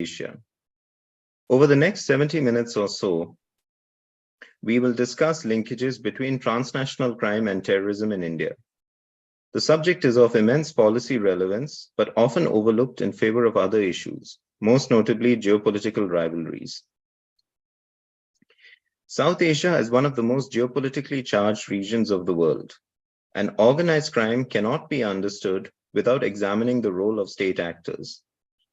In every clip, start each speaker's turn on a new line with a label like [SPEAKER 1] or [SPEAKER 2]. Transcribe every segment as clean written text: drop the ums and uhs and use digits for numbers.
[SPEAKER 1] Asia. Over the next 70 minutes or so, we will discuss linkages between transnational crime and terrorism in India. The subject is of immense policy relevance, but often overlooked in favor of other issues, most notably geopolitical rivalries. South Asia is one of the most geopolitically charged regions of the world, and organized crime cannot be understood without examining the role of state actors,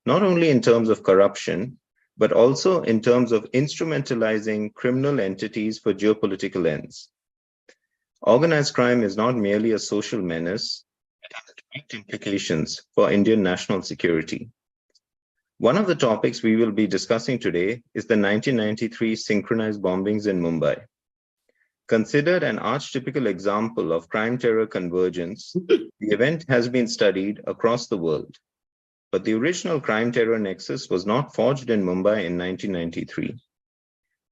[SPEAKER 1] not only in terms of corruption, but also in terms of instrumentalizing criminal entities for geopolitical ends. Organized crime is not merely a social menace, it has direct implications for Indian national security. One of the topics we will be discussing today is the 1993 synchronized bombings in Mumbai. Considered an archetypical example of crime-terror convergence, the event has been studied across the world. But the original crime-terror nexus was not forged in Mumbai in 1993.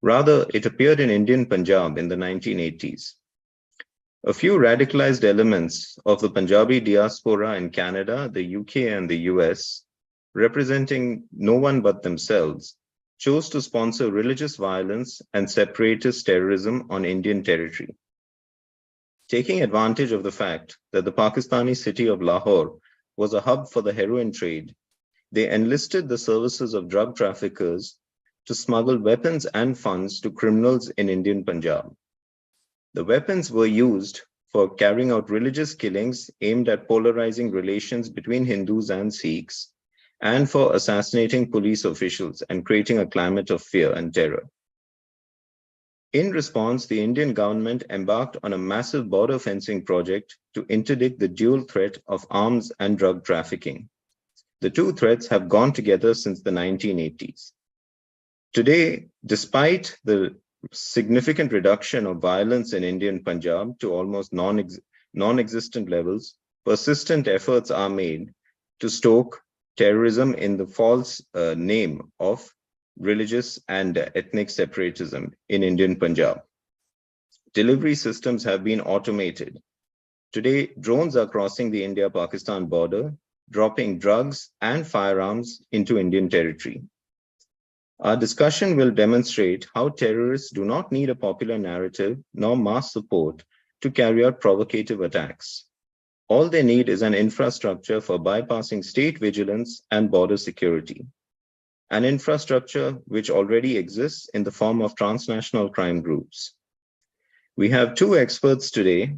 [SPEAKER 1] Rather, it appeared in Indian Punjab in the 1980s. A few radicalized elements of the Punjabi diaspora in Canada, the UK, and the US, representing no one but themselves, chose to sponsor religious violence and separatist terrorism on Indian territory. Taking advantage of the fact that the Pakistani city of Lahore was a hub for the heroin trade, they enlisted the services of drug traffickers to smuggle weapons and funds to criminals in Indian Punjab. The weapons were used for carrying out religious killings aimed at polarizing relations between Hindus and Sikhs, and for assassinating police officials and creating a climate of fear and terror. In response, the Indian government embarked on a massive border fencing project to interdict the dual threat of arms and drug trafficking. The two threats have gone together since the 1980s. Today, despite the significant reduction of violence in Indian Punjab to almost non-existent levels, persistent efforts are made to stoke terrorism in the false name of religious and ethnic separatism in Indian Punjab. Delivery systems have been automated. Today, drones are crossing the India-Pakistan border, dropping drugs and firearms into Indian territory. Our discussion will demonstrate how terrorists do not need a popular narrative nor mass support to carry out provocative attacks. All they need is an infrastructure for bypassing state vigilance and border security, an infrastructure which already exists in the form of transnational crime groups. We have two experts today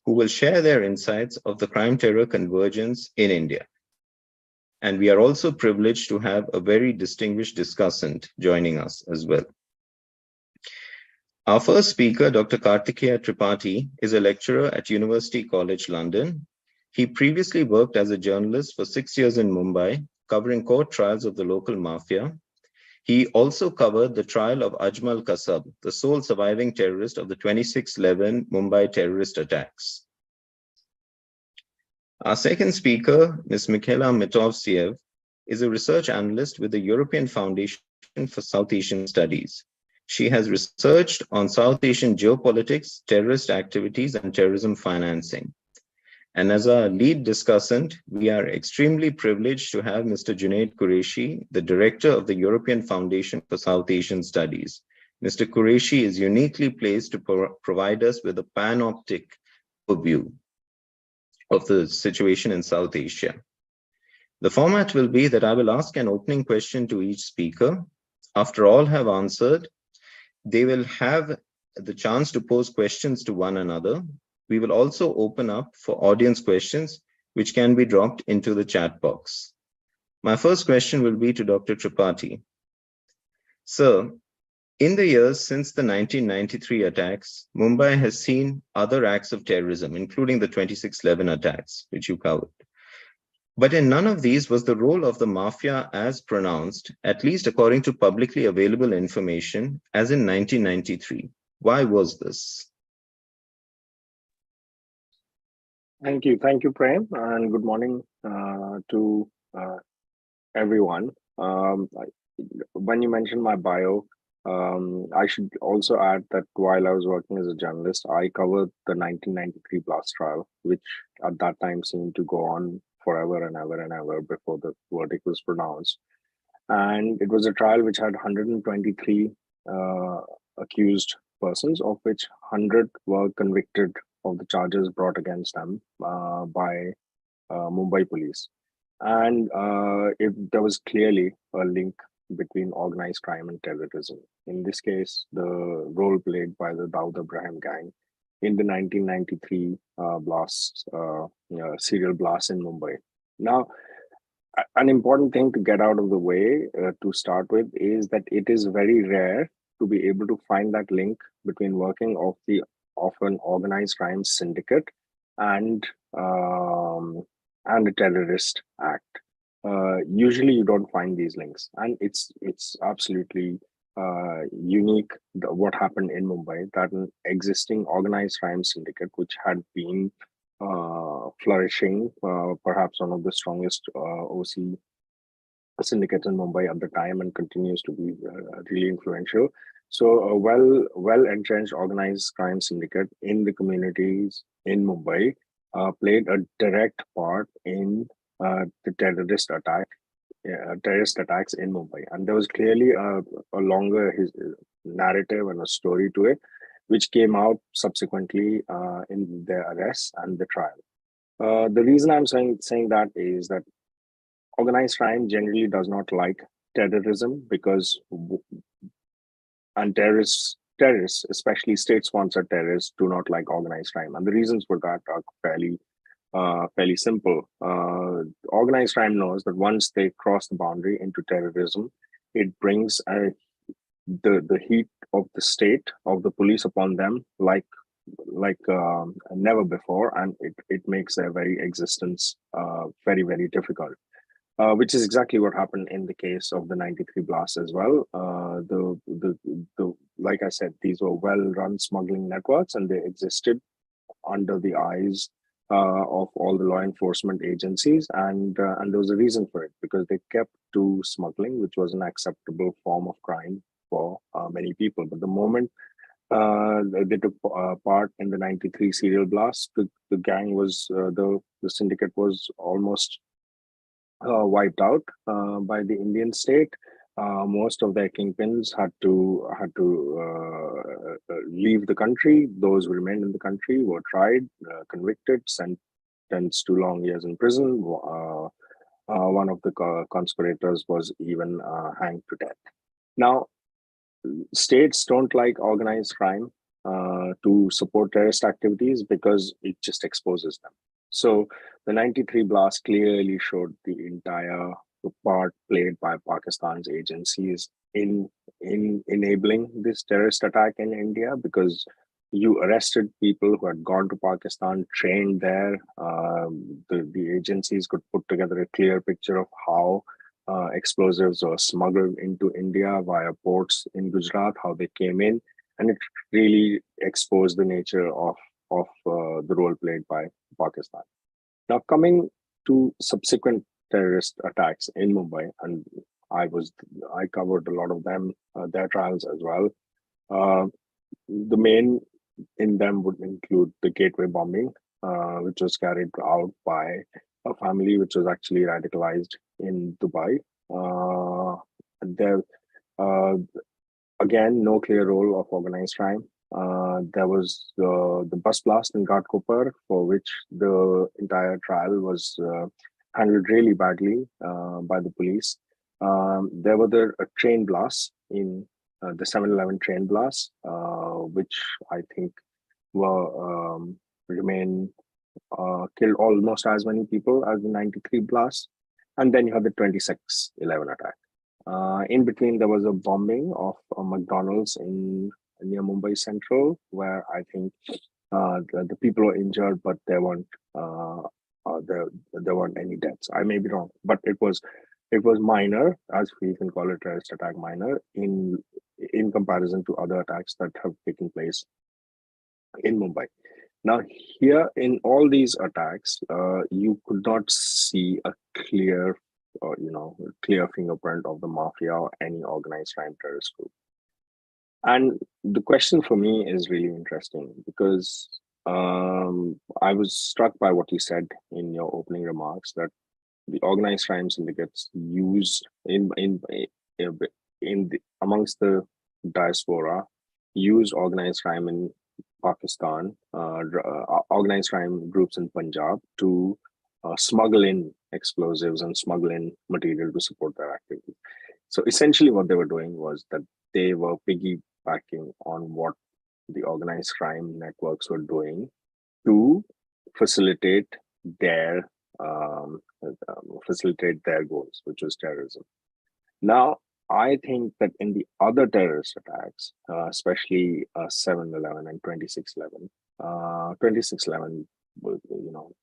[SPEAKER 1] who will share their insights of the crime-terror convergence in India. And we are also privileged to have a very distinguished discussant joining us as well. Our first speaker, Dr. Kartikeya Tripathi, is a lecturer at University College London. He previously worked as a journalist for 6 years in Mumbai, covering court trials of the local mafia. He also covered the trial of Ajmal Kasab, the sole surviving terrorist of the 26/11 Mumbai terrorist attacks. Our second speaker, Ms. Mikhaila Mitovtsev, is a research analyst with the European Foundation for South Asian Studies. She has researched on South Asian geopolitics, terrorist activities, and terrorism financing. And as our lead discussant, we are extremely privileged to have Mr. Junaid Qureshi, the director of the European Foundation for South Asian Studies. Mr. Qureshi is uniquely placed to provide us with a panoptic overview of the situation in South Asia. The format will be that I will ask an opening question to each speaker. After all have answered, they will have the chance to pose questions to one another. We will also open up for audience questions, which can be dropped into the chat box. My first question will be to Dr. Tripathi. Sir, in the years since the 1993 attacks, Mumbai has seen other acts of terrorism, including the 26/11 attacks, which you covered. But in none of these was the role of the mafia as pronounced, at least according to publicly available information, as in 1993. Why was this?
[SPEAKER 2] Thank you, Prem, and good morning to everyone. When you mentioned my bio, I should also add that while I was working as a journalist, I covered the 1993 blast trial, which at that time seemed to go on forever and ever and ever before the verdict was pronounced. And it was a trial which had 123 accused persons, of which 100 were convicted of the charges brought against them by Mumbai police. And there was clearly a link between organized crime and terrorism. In this case, the role played by the Dawood Ibrahim gang in the 1993 serial blast in Mumbai. Now, an important thing to get out of the way to start with is that it is very rare to be able to find that link between working of an organized crime syndicate and um, and a terrorist act. Usually, you don't find these links, and it's absolutely unique what happened in Mumbai, that an existing organized crime syndicate, which had been flourishing, perhaps one of the strongest OC syndicates in Mumbai at the time, and continues to be really influential. So a well entrenched organized crime syndicate in the communities in Mumbai played a direct part in the terrorist attacks in Mumbai, and there was clearly a longer narrative and a story to it, which came out subsequently in their arrests and the trial. The reason I'm saying that is that organized crime generally does not like terrorism, because and terrorists, especially state-sponsored terrorists, do not like organized crime, and the reasons for that are fairly simple. Organized crime knows that once they cross the boundary into terrorism, it brings the heat of the state, of the police upon them, like never before, and it makes their very existence very difficult. Which is exactly what happened in the case of the 93 blast as well. The like I said, these were well-run smuggling networks, and they existed under the eyes of all the law enforcement agencies, and there was a reason for it, because they kept to smuggling, which was an acceptable form of crime for many people. But the moment they took part in the 93 serial blast, the gang was the syndicate was almost wiped out by the Indian state. Most of their kingpins had to leave the country. Those who remained in the country were tried, convicted, sentenced to long years in prison. One of the conspirators was even hanged to death. Now, states don't like organized crime to support terrorist activities because it just exposes them. So the 93 blast clearly showed the entire part played by Pakistan's agencies in enabling this terrorist attack in India, because you arrested people who had gone to Pakistan, trained there. The agencies could put together a clear picture of how explosives were smuggled into India via ports in Gujarat, how they came in, and it really exposed the nature of the role played by Pakistan. Now, coming to subsequent terrorist attacks in Mumbai, and I covered a lot of them, their trials as well. The main in them would include the gateway bombing, which was carried out by a family which was actually radicalized in Dubai. There, uh, again, no clear role of organized crime. There was the bus blast in Ghatkopar, for which the entire trial was handled really badly by the police. There were the train blasts in the 7-Eleven train blasts, which I think were remain killed almost as many people as the 93 blast. And then you have the 26/11 attack. In between, there was a bombing of a McDonald's in near Mumbai Central, where I think the people were injured, but there weren't any deaths. I may be wrong, but it was minor, as we can call it, terrorist attack minor in comparison to other attacks that have taken place in Mumbai. Now, here in all these attacks, you could not see a clear, clear fingerprint of the mafia or any organized crime terrorist group. And the question for me is really interesting, because I was struck by what you said in your opening remarks, that the organized crime syndicates use amongst the diaspora use organized crime in Pakistan, organized crime groups in Punjab to smuggle in explosives and smuggle in material to support their activities. So essentially, what they were doing was that they were piggybacking on what the organized crime networks were doing to facilitate their goals, which was terrorism. Now, I think that in the other terrorist attacks, especially 7/11 and 26/11, 26/11,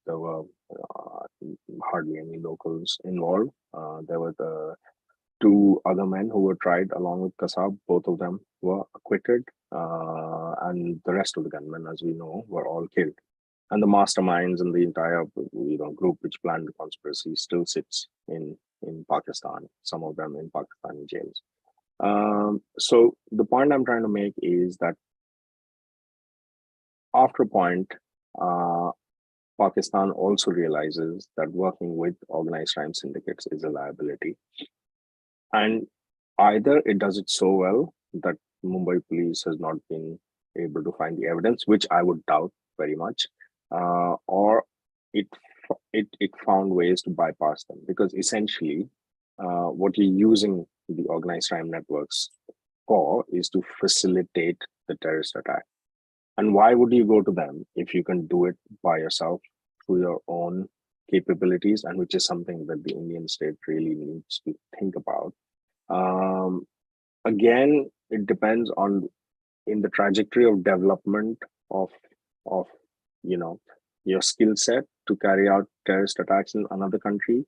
[SPEAKER 2] there were hardly any locals involved. There were the two other men who were tried along with Kasab. Both of them were acquitted, and the rest of the gunmen, as we know, were all killed. And the masterminds and the entire group which planned the conspiracy still sits in Pakistan. Some of them in Pakistani jails. So the point I'm trying to make is that after a point, Pakistan also realizes that working with organized crime syndicates is a liability. And either it does it so well that Mumbai police has not been able to find the evidence, which I would doubt very much, or it found ways to bypass them, because essentially what you're using the organized crime networks for is to facilitate the terrorist attack. And why would you go to them if you can do it by yourself through your own capabilities, and which is something that the Indian state really needs to think about. Again, it depends on in the trajectory of development of your skill set to carry out terrorist attacks in another country.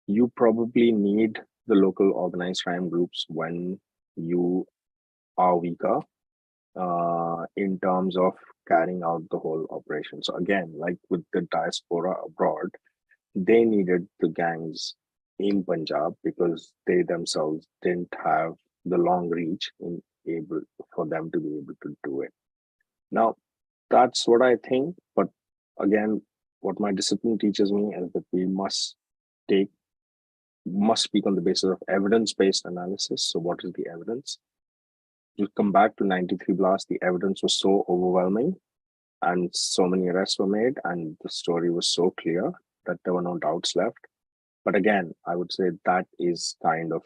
[SPEAKER 2] You probably need the local organized crime groups when you are weaker in terms of carrying out the whole operation. So again, like with the diaspora abroad, they needed the gangs in Punjab because they themselves didn't have the long reach for them to be able to do it. Now, that's what I think. But again, what my discipline teaches me is that we must speak on the basis of evidence-based analysis. So what is the evidence? To come back to 93 blast, the evidence was so overwhelming and so many arrests were made and the story was so clear that there were no doubts left. But again, I would say that is kind of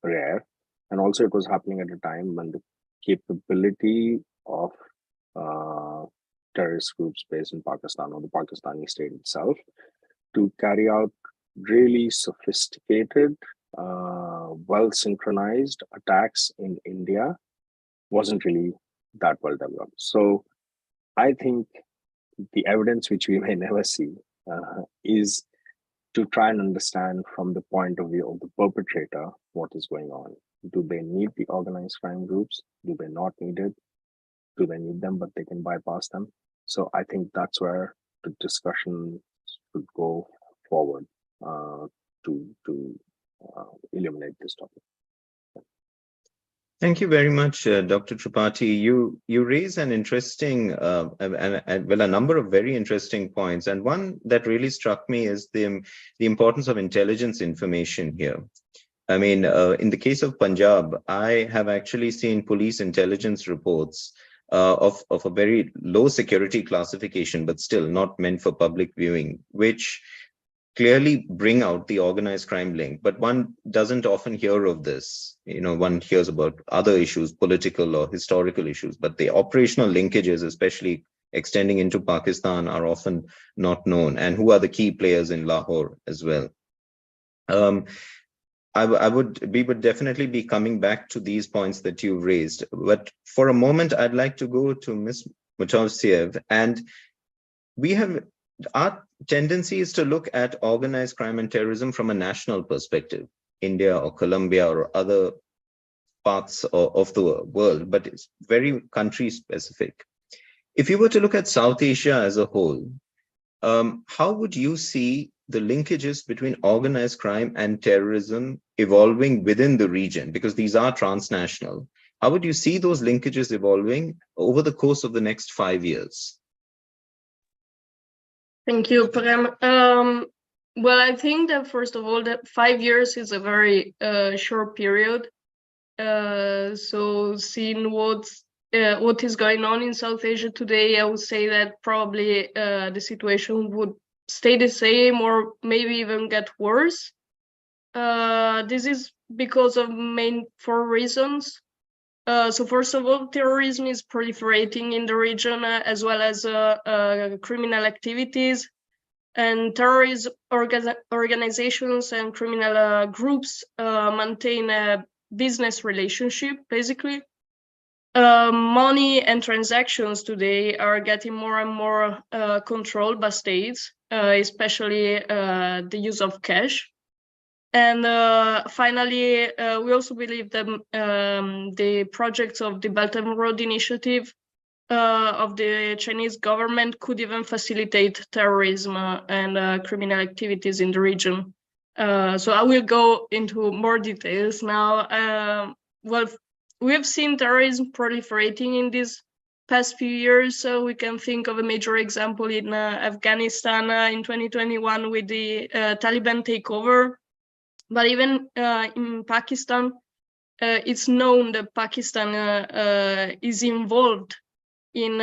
[SPEAKER 2] rare. And also it was happening at a time when the capability of terrorist groups based in Pakistan or the Pakistani state itself to carry out really sophisticated, well-synchronized attacks in India wasn't really that well developed. So I think the evidence, which we may never see, is to try and understand from the point of view of the perpetrator what is going on. Do they need the organized crime groups? Do they not need it? Do they need them, but they can bypass them? So I think that's where the discussion should go forward to illuminate this topic.
[SPEAKER 1] Thank you very much, Dr. Tripathi. You raise an interesting, a number of very interesting points. And one that really struck me is the importance of intelligence information here. I mean, in the case of Punjab, I have actually seen police intelligence reports of a very low security classification, but still not meant for public viewing, which clearly bring out the organized crime link. But one doesn't often hear of this. One hears about other issues, political or historical issues, but the operational linkages, especially extending into Pakistan, are often not known. And who are the key players in Lahore as well? We would definitely be coming back to these points that you raised. But for a moment, I'd like to go to Ms. Mutovsiev. And our tendency is to look at organized crime and terrorism from a national perspective, India or Colombia or other parts of the world, but it's very country specific. If you were to look at South Asia as a whole, how would you see the linkages between organized crime and terrorism evolving within the region? Because these are transnational. How would you see those linkages evolving over the course of the next 5 years?
[SPEAKER 3] Thank you, Prem. Well, I think that first of all, that 5 years is a very short period. So seeing what is going on in South Asia today, I would say that probably the situation would stay the same or maybe even get worse. This is because of main 4 reasons. So first of all, terrorism is proliferating in the region as well as criminal activities. And terrorist organizations and criminal groups maintain a business relationship, basically. Money and transactions today are getting more and more controlled by states, especially the use of cash. And finally, we also believe that the projects of the Belt and Road Initiative of the Chinese government could even facilitate terrorism and criminal activities in the region. So I will go into more details now. Well, we have seen terrorism proliferating in these past few years. So we can think of a major example in Afghanistan in 2021 with the Taliban takeover. But even in Pakistan, it's known that Pakistan is involved in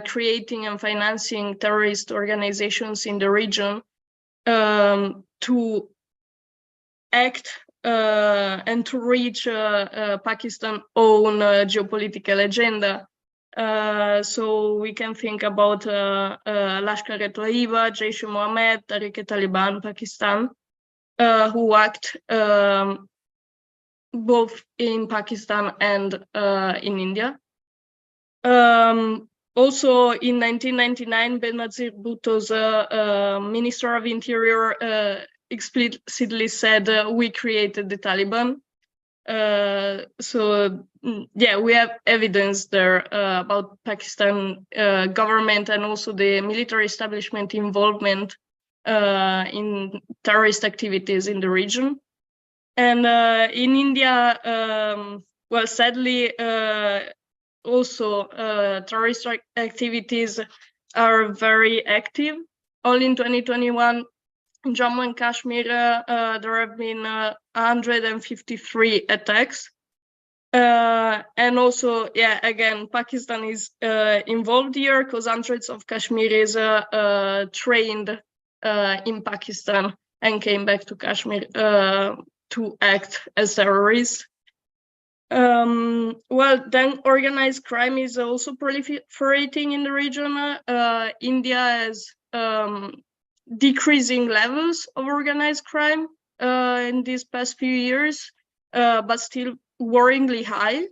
[SPEAKER 3] creating and financing terrorist organizations in the region to act and to reach Pakistan's own geopolitical agenda. So we can think about Lashkar-e-Taiba, Jaish-e-Mohammed, Tariq-e-Taliban, Pakistan, who act both in Pakistan and in India. Also, in 1999, Benazir Bhutto's Minister of Interior explicitly said, "We created the Taliban." So, yeah, we have evidence there about Pakistan government and also the military establishment involvement in terrorist activities in the region. And in India, well, sadly, also terrorist activities are very active. Only in 2021, in Jammu and Kashmir, there have been 153 attacks. And also, yeah, again, Pakistan is involved here because hundreds of Kashmiris trained in Pakistan and came back to Kashmir to act as terrorists. Well, then organized crime is also proliferating in the region. India has decreasing levels of organized crime in these past few years, but still worryingly high.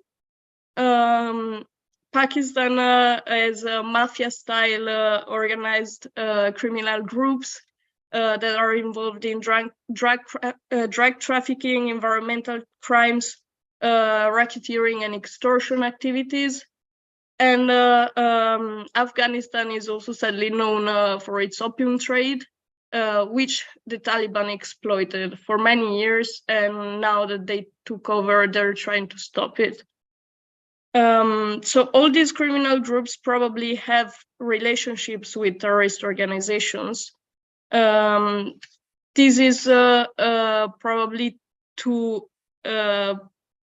[SPEAKER 3] Pakistan has mafia-style organized criminal groups that are involved in drug trafficking, environmental crimes, racketeering and extortion activities. And Afghanistan is also sadly known for its opium trade, which the Taliban exploited for many years. And now that they took over, they're trying to stop it. So all these criminal groups probably have relationships with terrorist organizations. This is probably to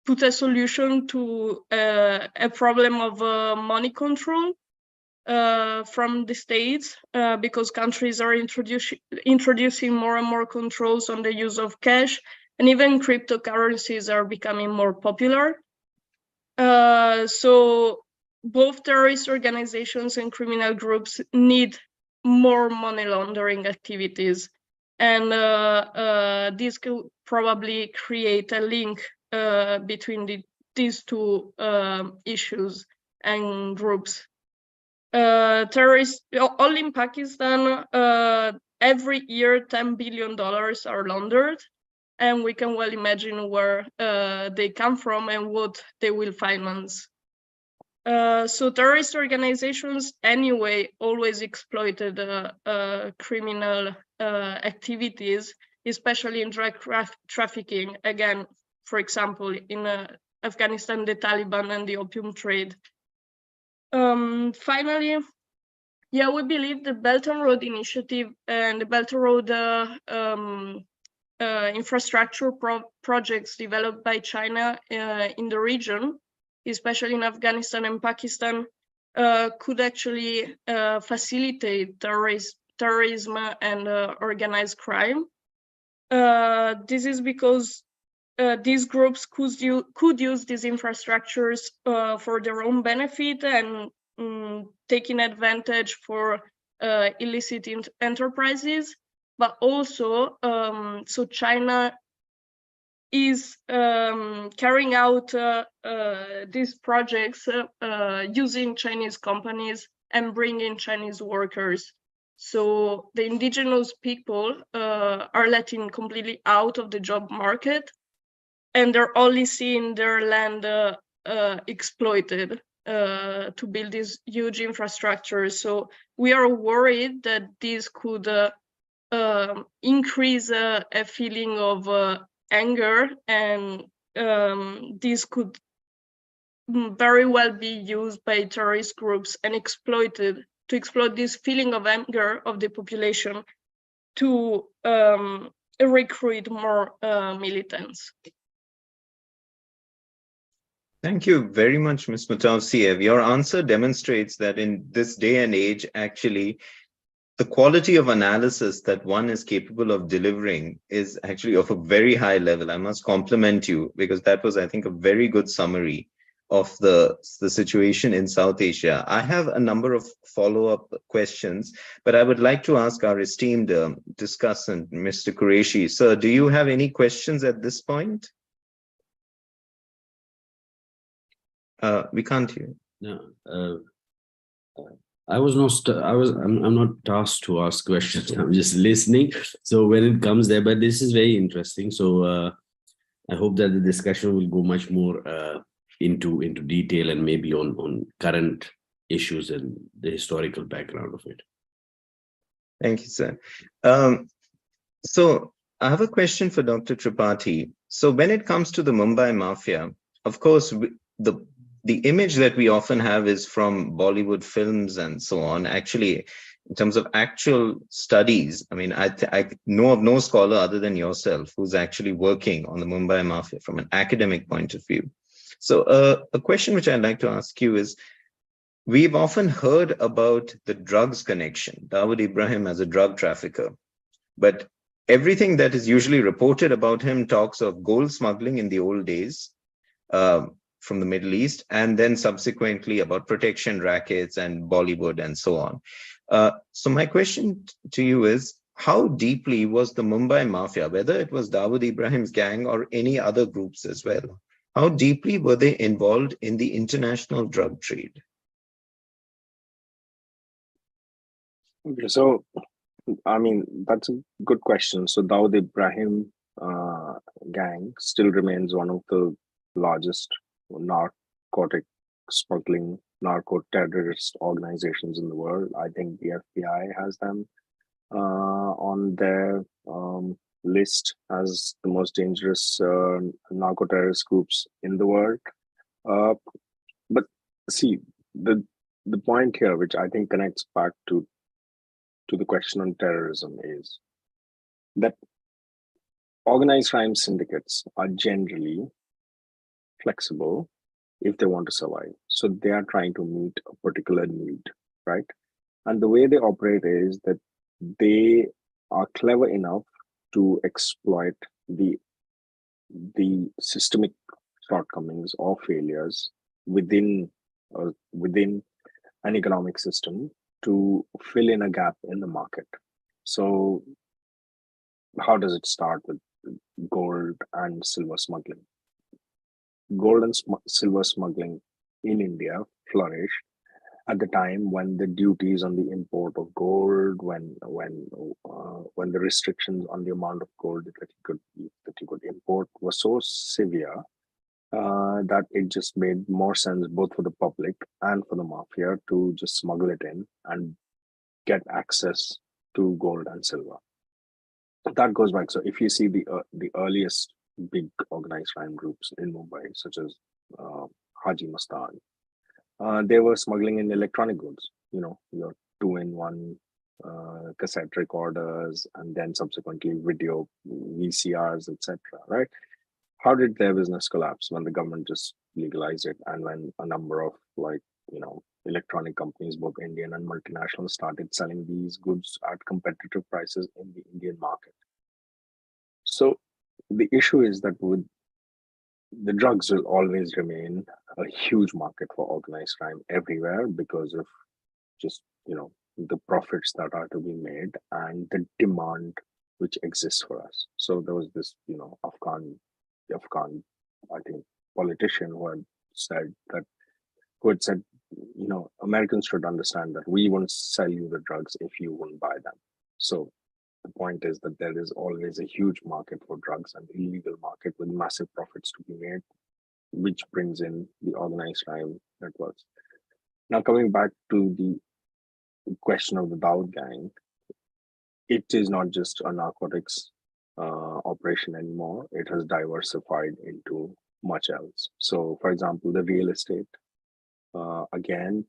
[SPEAKER 3] put a solution to a problem of money control from the states, because countries are introducing more and more controls on the use of cash, and even cryptocurrencies are becoming more popular. So both terrorist organizations and criminal groups need more money laundering activities. And this could probably create a link between these two issues and groups. Terrorists, all in Pakistan, every year $10 billion are laundered. And we can well imagine where they come from and what they will finance. So terrorist organizations anyway always exploited criminal activities, especially in drug trafficking. Again, for example, in Afghanistan, the Taliban and the opium trade. Finally, Yeah, we believe the Belt and Road Initiative and the Belt and Road infrastructure projects developed by China in the region, especially in Afghanistan and Pakistan, could actually facilitate terrorism and organized crime. This is because these groups could use these infrastructures for their own benefit and taking advantage for illicit enterprises, but also so China is carrying out these projects using Chinese companies and bringing Chinese workers. So the indigenous people are letting completely out of the job market, and they're only seeing their land exploited to build these huge infrastructures. So we are worried that this could increase a feeling of anger, and this could very well be used by terrorist groups and exploited to exploit this feeling of anger of the population to recruit more militants.
[SPEAKER 1] Thank you very much, Ms. Mutausiev. Your answer demonstrates that in this day and age, actually, the quality of analysis that one is capable of delivering is actually of a very high level. I must compliment you, because that was, I think, a very good summary of the situation in South Asia. I have a number of follow-up questions, but I would like to ask our esteemed discussant, Mr. Qureshi. Sir, do you have any questions at this point? We can't hear.
[SPEAKER 4] No, I'm not tasked to ask questions. I'm just listening. So when it comes there, but this is very interesting. So I hope that the discussion will go much more into detail and maybe on current issues and the historical background of it.
[SPEAKER 1] Thank you, sir. So I have a question for Dr. Tripathi. So when it comes to the Mumbai Mafia, of course, the image that we often have is from Bollywood films and so on. Actually, in terms of actual studies, I mean, I know of no scholar other than yourself who's actually working on the Mumbai Mafia from an academic point of view. So a question which I'd like to ask you is, we've often heard about the drugs connection, Dawood Ibrahim as a drug trafficker, but everything that is usually reported about him talks of gold smuggling in the old days, from the Middle East, and then subsequently about protection rackets and Bollywood and so on. So my question to you is, how deeply was the Mumbai Mafia, whether it was Dawood Ibrahim's gang or any other groups as well, how deeply were they involved in the international drug trade?
[SPEAKER 2] Okay, so, I mean, that's a good question. So Dawood Ibrahim gang still remains one of the largest narcotic smuggling, narco-terrorist organizations in the world. I think the FBI has them on their list as the most dangerous narco-terrorist groups in the world. But see, the point here, which I think connects back to the question on terrorism, is that organized crime syndicates are generally flexible if they want to survive. So they are trying to meet a particular need, right? And the way they operate is that they are clever enough to exploit the systemic shortcomings or failures within an economic system to fill in a gap in the market. So how does it start with gold and silver smuggling? Gold and silver smuggling in India flourished at the time when the duties on the import of gold, when the restrictions on the amount of gold that you could import were so severe that it just made more sense both for the public and for the mafia to just smuggle it in and get access to gold and silver. That goes back. So if you see the earliest big organized crime groups in Mumbai, such as Haji Mastan, they were smuggling in electronic goods, your 2-in-1 cassette recorders, and then subsequently video VCRs, etc. Right? How did their business collapse when the government just legalized it, and when a number of electronic companies, both Indian and multinational, started selling these goods at competitive prices in the Indian market? So the issue is that with the drugs will always remain a huge market for organized crime everywhere because of just the profits that are to be made and the demand which exists for us. So there was this Afghan I think politician who had said Americans should understand that we won't sell you the drugs if you won't buy them. So the point is that there is always a huge market for drugs and illegal market with massive profits to be made, which brings in the organized crime networks. Now, coming back to the question of the Dawood gang, it is not just a narcotics operation anymore. It has diversified into much else. So, for example, the real estate, again,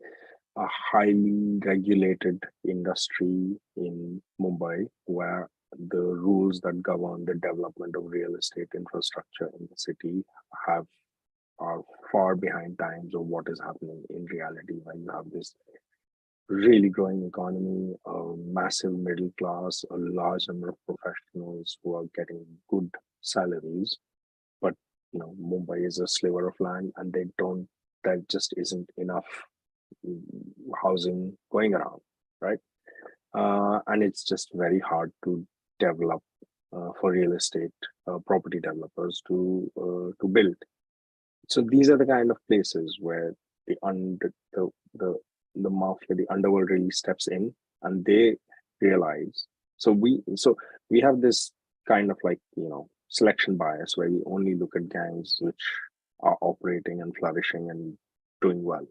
[SPEAKER 2] a highly regulated industry in Mumbai, where the rules that govern the development of real estate infrastructure in the city are far behind times of what is happening in reality, when you have this really growing economy, a massive middle class, a large number of professionals who are getting good salaries. But Mumbai is a sliver of land, and there just isn't enough housing going around, right? And it's just very hard to develop for real estate property developers to build. So these are the kind of places where the mafia, the underworld, really steps in, and they realize. So we have this kind of selection bias where we only look at gangs which are operating and flourishing and doing well.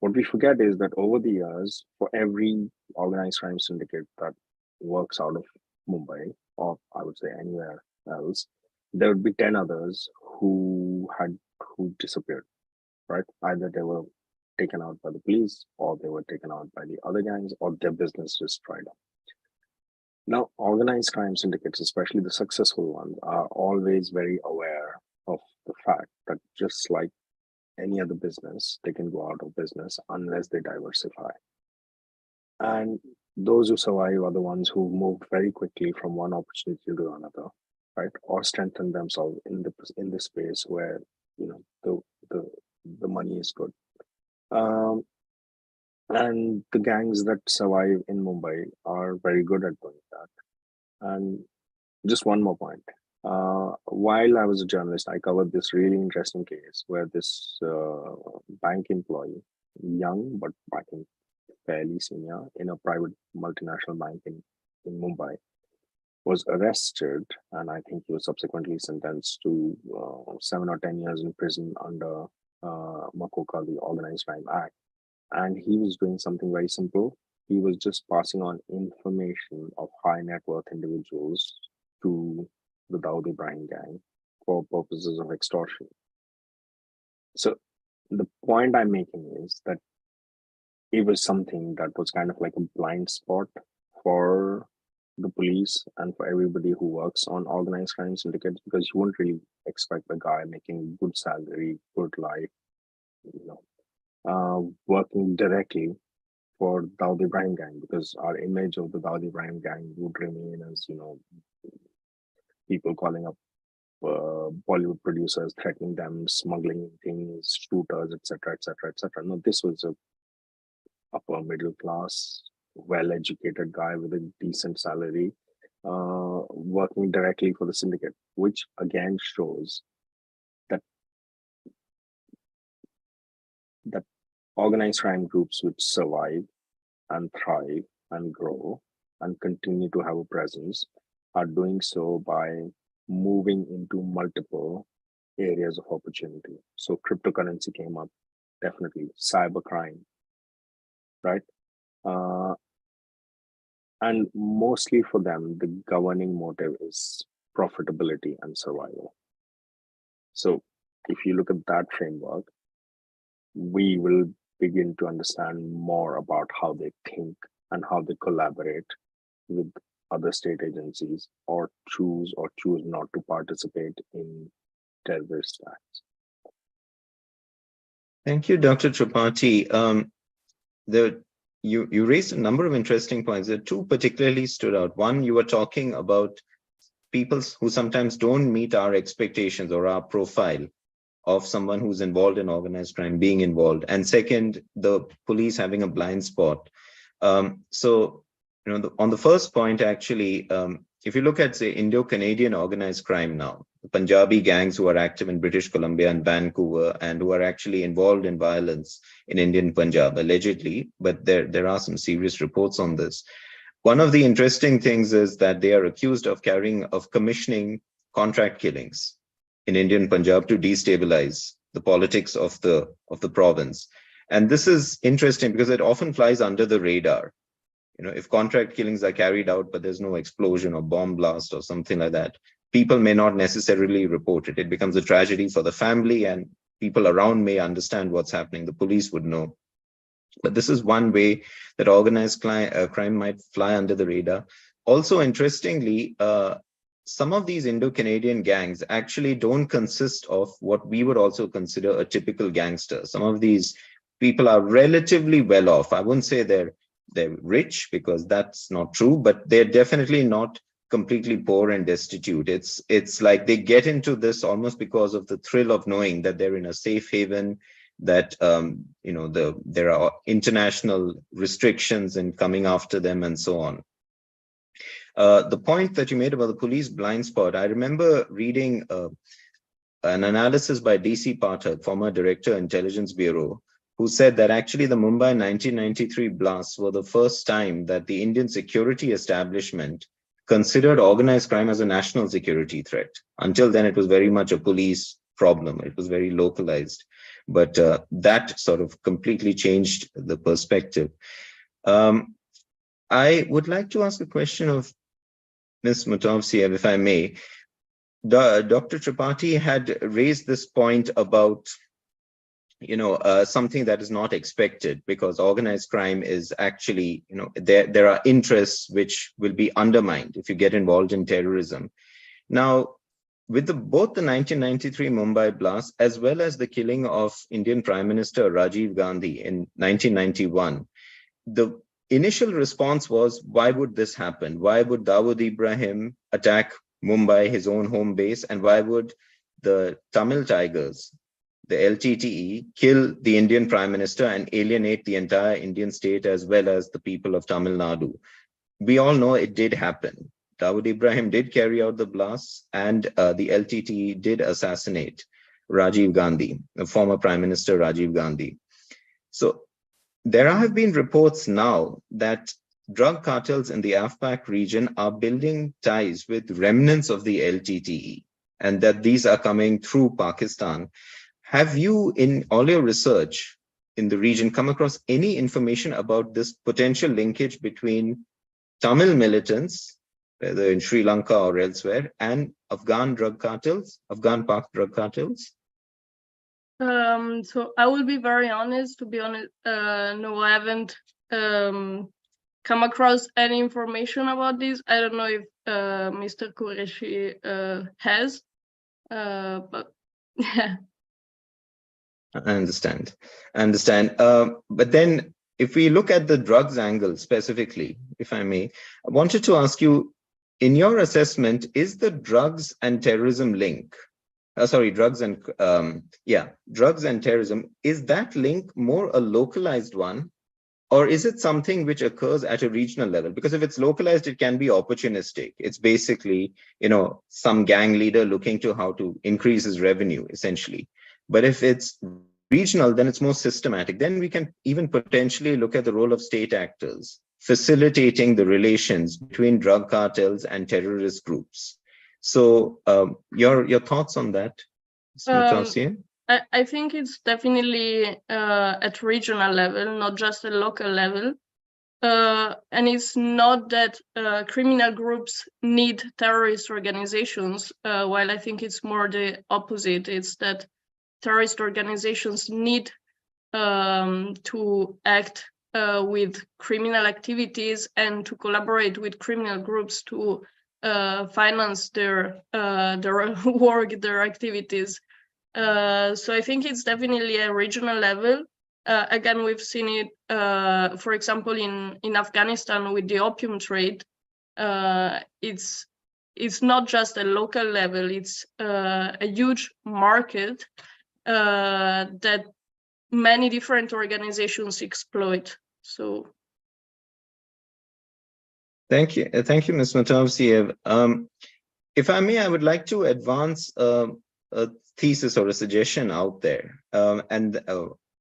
[SPEAKER 2] What we forget is that over the years, for every organized crime syndicate that works out of Mumbai, or I would say anywhere else, there would be 10 others who disappeared, right? Either they were taken out by the police, or they were taken out by the other gangs, or their business just dried up. Now, organized crime syndicates, especially the successful ones, are always very aware of the fact that just like any other business, they can go out of business unless they diversify. And those who survive are the ones who moved very quickly from one opportunity to another, right? Or strengthen themselves in the space where the money is good. And the gangs that survive in Mumbai are very good at doing that. And just one more point. While I was a journalist, I covered this really interesting case where this bank employee, young but I think fairly senior, in a private multinational bank in Mumbai, was arrested, and I think he was subsequently sentenced to 7 or 10 years in prison under MACOCA, the Organized Crime Act. And he was doing something very simple. He was just passing on information of high net worth individuals to the Dawood Ibrahim gang for purposes of extortion. So the point I'm making is that it was something that was kind of like a blind spot for the police and for everybody who works on organized crime syndicates, because you wouldn't really expect a guy making good salary, good life, working directly for Dawood Ibrahim gang, because our image of the Dawood Ibrahim gang would remain as people calling up Bollywood producers, threatening them, smuggling things, shooters, etc., etc., etc. No, this was a upper middle class, well-educated guy with a decent salary, working directly for the syndicate, which again shows that organized crime groups which survive and thrive and grow and continue to have a presence are doing so by moving into multiple areas of opportunity. So cryptocurrency came up, definitely, cybercrime, right? And mostly for them, the governing motive is profitability and survival. So if you look at that framework, we will begin to understand more about how they think and how they collaborate with other state agencies or choose not to participate in terrorist acts.
[SPEAKER 1] Thank you, Dr. Tripathi. You raised a number of interesting points. There are two particularly stood out. One, you were talking about people who sometimes don't meet our expectations or our profile of someone who's involved in organized crime being involved. And second, the police having a blind spot. So, on the first point, actually, if you look at, say, Indo-Canadian organized crime now, the Punjabi gangs who are active in British Columbia and Vancouver and who are actually involved in violence in Indian Punjab, allegedly, but there are some serious reports on this. One of the interesting things is that they are accused of commissioning contract killings in Indian Punjab to destabilize the politics of the province. And this is interesting because it often flies under the radar. If contract killings are carried out, but there's no explosion or bomb blast or something like that, people may not necessarily report it. It becomes a tragedy for the family, and people around may understand what's happening. The police would know. But this is one way that organized crime might fly under the radar. Also, interestingly, some of these Indo-Canadian gangs actually don't consist of what we would also consider a typical gangster. Some of these people are relatively well off. I wouldn't say they're rich, because that's not true, but they're definitely not completely poor and destitute. It's like they get into this almost because of the thrill of knowing that they're in a safe haven, that there are international restrictions in coming after them and so on. The point that you made about the police blind spot, I remember reading an analysis by DC Pathak, former director, Intelligence Bureau, who said that actually the Mumbai 1993 blasts were the first time that the Indian security establishment considered organized crime as a national security threat. Until then, it was very much a police problem. It was very localized. But that sort of completely changed the perspective. I would like to ask a question of Ms. Mutavsiev, if I may. Dr. Tripathi had raised this point about something that is not expected, because organized crime is actually, there are interests which will be undermined if you get involved in terrorism. Now, with both the 1993 Mumbai blast as well as the killing of Indian Prime Minister Rajiv Gandhi in 1991, the initial response was, why would this happen? Why would Dawood Ibrahim attack Mumbai, his own home base? And why would the Tamil Tigers, the LTTE, kill the Indian Prime Minister and alienate the entire Indian state as well as the people of Tamil Nadu? We all know it did happen. Dawood Ibrahim did carry out the blasts, and the LTTE did assassinate Rajiv Gandhi, the former Prime Minister Rajiv Gandhi. So there have been reports now that drug cartels in the AFPAC region are building ties with remnants of the LTTE, and that these are coming through Pakistan. Have you, in all your research in the region, come across any information about this potential linkage between Tamil militants, whether in Sri Lanka or elsewhere, and Afghan drug cartels, Afghan Pak drug cartels?
[SPEAKER 3] So I will be very honest. To be honest, no, I haven't come across any information about this. I don't know if Mr. Qureshi has, but yeah.
[SPEAKER 1] I understand. But then if we look at the drugs angle specifically, if I may, I wanted to ask you, in your assessment, is the drugs and terrorism link, drugs and terrorism, is that link more a localized one, or is it something which occurs at a regional level? Because if it's localized, it can be opportunistic. It's basically, some gang leader looking to how to increase his revenue, essentially. But if it's regional, then it's more systematic. Then we can even potentially look at the role of state actors, facilitating the relations between drug cartels and terrorist groups. So your thoughts on that, Mr.
[SPEAKER 3] I think it's definitely at regional level, not just at local level. And it's not that criminal groups need terrorist organizations, while I think it's more the opposite. It's that terrorist organizations need to act with criminal activities and to collaborate with criminal groups to finance their work, their activities. So I think it's definitely a regional level. Again, we've seen it, for example, in Afghanistan with the opium trade. It's not just a local level, it's a huge market that many different organizations exploit. So
[SPEAKER 1] Thank you, Ms. Matavsiev. If I may, I would like to advance a thesis or a suggestion out there, and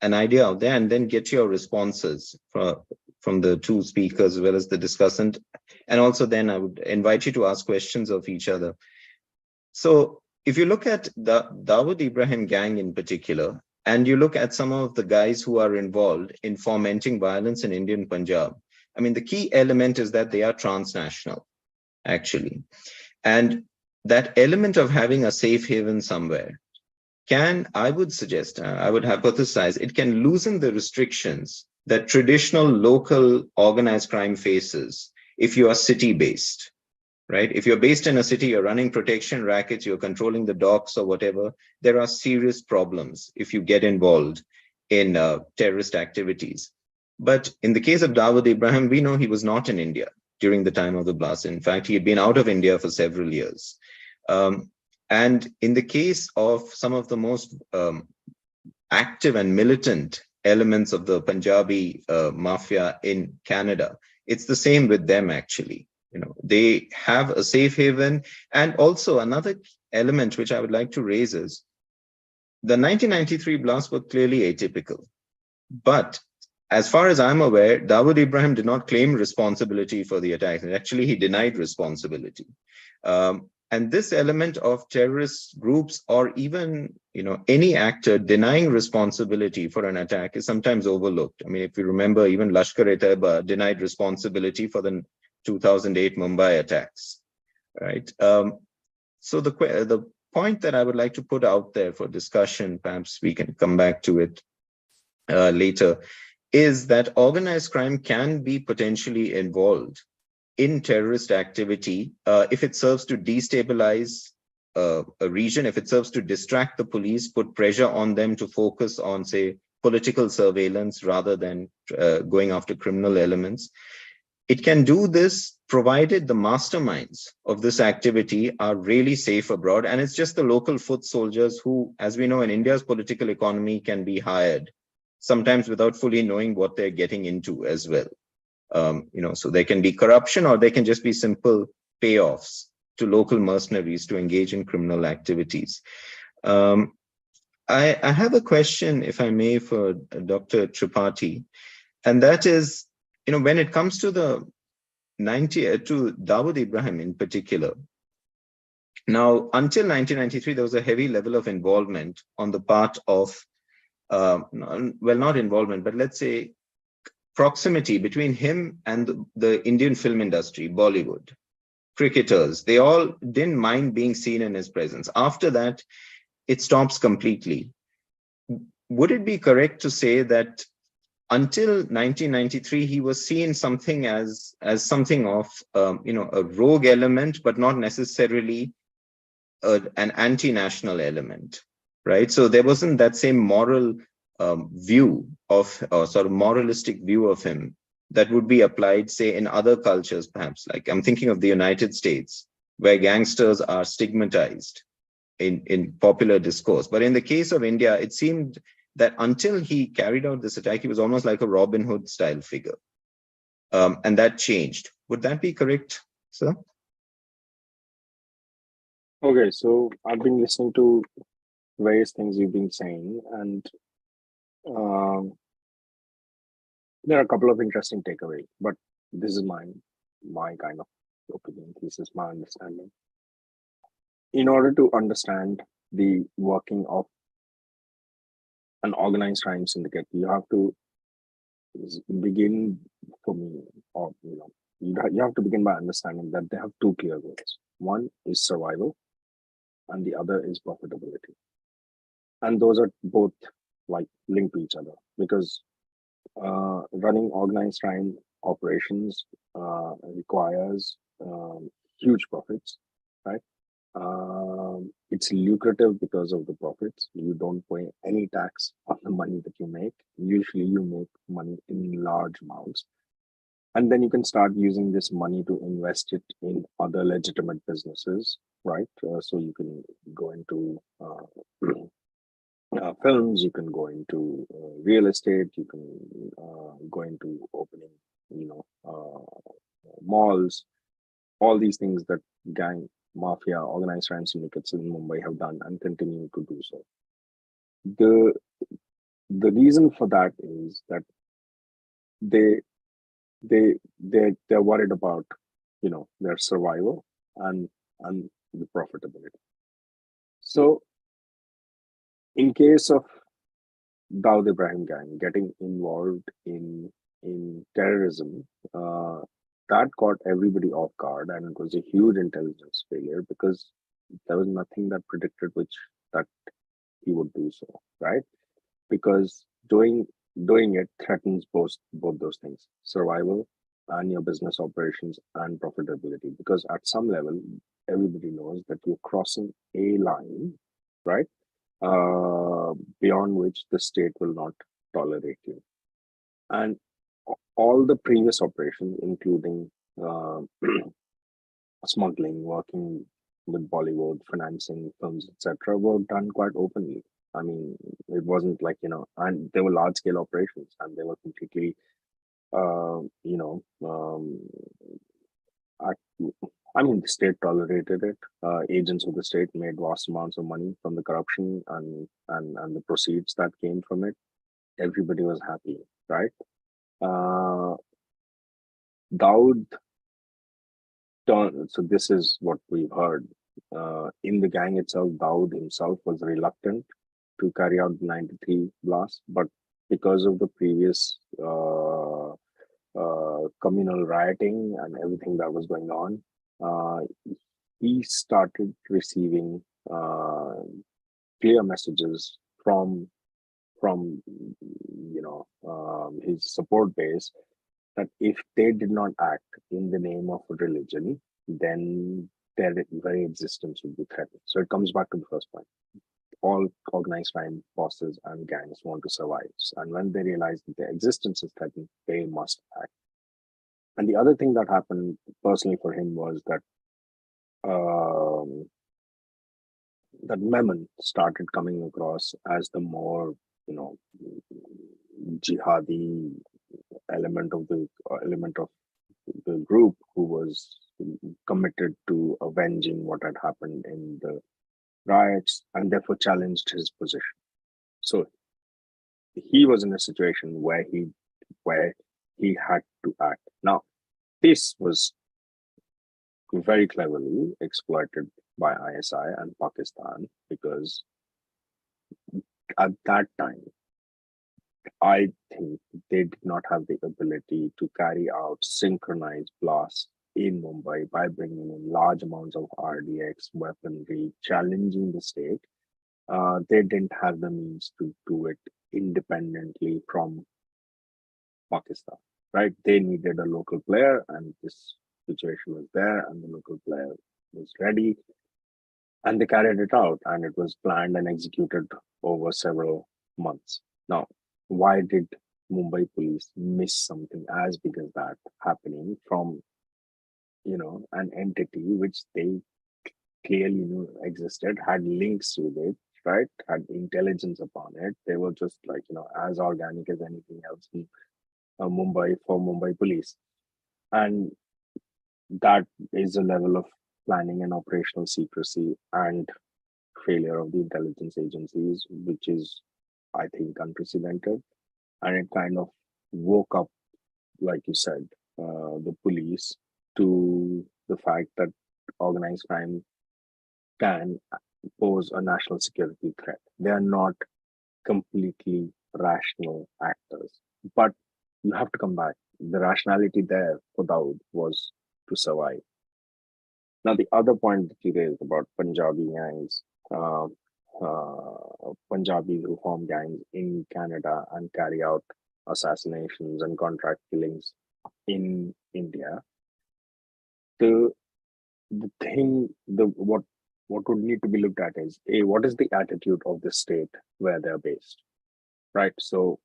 [SPEAKER 1] an idea out there, and then get your responses from the two speakers as well as the discussant. And also then I would invite you to ask questions of each other. So if you look at the Dawood Ibrahim gang in particular, and you look at some of the guys who are involved in fomenting violence in Indian Punjab, I mean, the key element is that they are transnational, actually. And that element of having a safe haven somewhere can, I would suggest, I would hypothesize, it can loosen the restrictions that traditional local organized crime faces if you are city-based, right? If you're based in a city, you're running protection rackets, you're controlling the docks or whatever, there are serious problems if you get involved in terrorist activities. But in the case of Dawood Ibrahim, we know he was not in India during the time of the blast. In fact, he had been out of India for several years. And in the case of some of the most active and militant elements of the Punjabi mafia in Canada, it's the same with them, actually. You know, they have a safe haven. And also another element which I would like to raise is the 1993 blasts were clearly atypical. But as far as I'm aware, Dawood Ibrahim did not claim responsibility for the attack. Actually, he denied responsibility. And this element of terrorist groups, or even any actor denying responsibility for an attack, is sometimes overlooked. I mean, if you remember, even Lashkar-e-Taiba denied responsibility for the 2008 Mumbai attacks, right? So the point that I would like to put out there for discussion, perhaps we can come back to it later, is that organized crime can be potentially involved in terrorist activity if it serves to destabilize a region, if it serves to distract the police, put pressure on them to focus on, say, political surveillance rather than going after criminal elements. It can do this provided the masterminds of this activity are really safe abroad. And it's just the local foot soldiers who, as we know, in India's political economy, can be hired, sometimes without fully knowing what they're getting into as well. So there can be corruption, or there can just be simple payoffs to local mercenaries to engage in criminal activities. I have a question, if I may, for Dr. Tripathi, and that is, when it comes to to Dawood Ibrahim in particular, now, until 1993, there was a heavy level of involvement on the part of, well, not involvement, but let's say proximity between him and the Indian film industry, Bollywood, cricketers. They all didn't mind being seen in his presence. After that, it stops completely. Would it be correct to say that until 1993, he was seen something as something of a rogue element, but not necessarily an anti-national element, right? So there wasn't that same moral view of, or sort of moralistic view of him that would be applied, say, in other cultures, perhaps. Like I'm thinking of the United States, where gangsters are stigmatized in popular discourse. But in the case of India, it seemed that until he carried out this attack, he was almost like a Robin Hood style figure. And that changed. Would that be correct, sir?
[SPEAKER 2] Okay, so I've been listening to various things you've been saying, and there are a couple of interesting takeaways, but this is my kind of opinion, thesis, my understanding. In order to understand the working of an organized crime syndicate, you have to begin, for me, or you have to begin by understanding that they have two clear goals. One is survival, and the other is profitability. And those are both like linked to each other, because running organized crime operations requires huge profits, right? It's lucrative because of the profits. You don't pay any tax on the money that you make. Usually, you make money in large amounts, and then you can start using this money to invest it in other legitimate businesses, right? So you can go into films, you can go into real estate, you can go into opening, malls, all these things that gang, mafia, organized crime syndicates in Mumbai have done and continue to do so. The the reason for that is that they they're worried about their survival and the profitability. So in case of Dawood Ibrahim gang getting involved in terrorism, that caught everybody off guard, and it was a huge intelligence failure because there was nothing that predicted which that he would do so, right? Because doing it threatens both those things: survival and your business operations and profitability. Because at some level, everybody knows that you're crossing a line, right? Beyond which the state will not tolerate you. And all the previous operations, including smuggling, working with Bollywood, financing films, etc., were done quite openly. I mean, it wasn't like, and they were large scale operations and they were completely, I mean, the state tolerated it. Agents of the state made vast amounts of money from the corruption and the proceeds that came from it. Everybody was happy, right? Dawood so this is what we've heard. In the gang itself, Dawood himself was reluctant to carry out the 93 blast, but because of the previous communal rioting and everything that was going on, he started receiving clear messages from his support base that if they did not act in the name of religion, then their very existence would be threatened. So it comes back to the first point. All organized crime bosses and gangs want to survive. And when they realize that their existence is threatened, they must act. And the other thing that happened personally for him was that that Memon started coming across as the more, jihadi element of the group who was committed to avenging what had happened in the riots and therefore challenged his position. So he was in a situation where he had to act. Now, this was very cleverly exploited by ISI and Pakistan because at that time, I think they did not have the ability to carry out synchronized blasts in Mumbai by bringing in large amounts of RDX weaponry, challenging the state. They didn't have the means to do it independently from Pakistan, right? They needed a local player, and this situation was there, and the local player was ready, and they carried it out, and it was planned and executed over several months. Now, why did Mumbai police miss something as big as that happening from, an entity which they clearly knew existed, had links with it, right? Had intelligence upon it. They were just like, as organic as anything else in Mumbai for Mumbai police. And that is a level of planning and operational secrecy and failure of the intelligence agencies, which is, I think, unprecedented. And it kind of woke up, like you said, the police to the fact that organized crime can pose a national security threat. They are not completely rational actors. But you have to come back. The rationality there for Dawood was to survive. Now, the other point that you raised about Punjabi gangs, Punjabis who form gangs in Canada and carry out assassinations and contract killings in India, the what would need to be looked at is what is the attitude of the state where they're based, right? So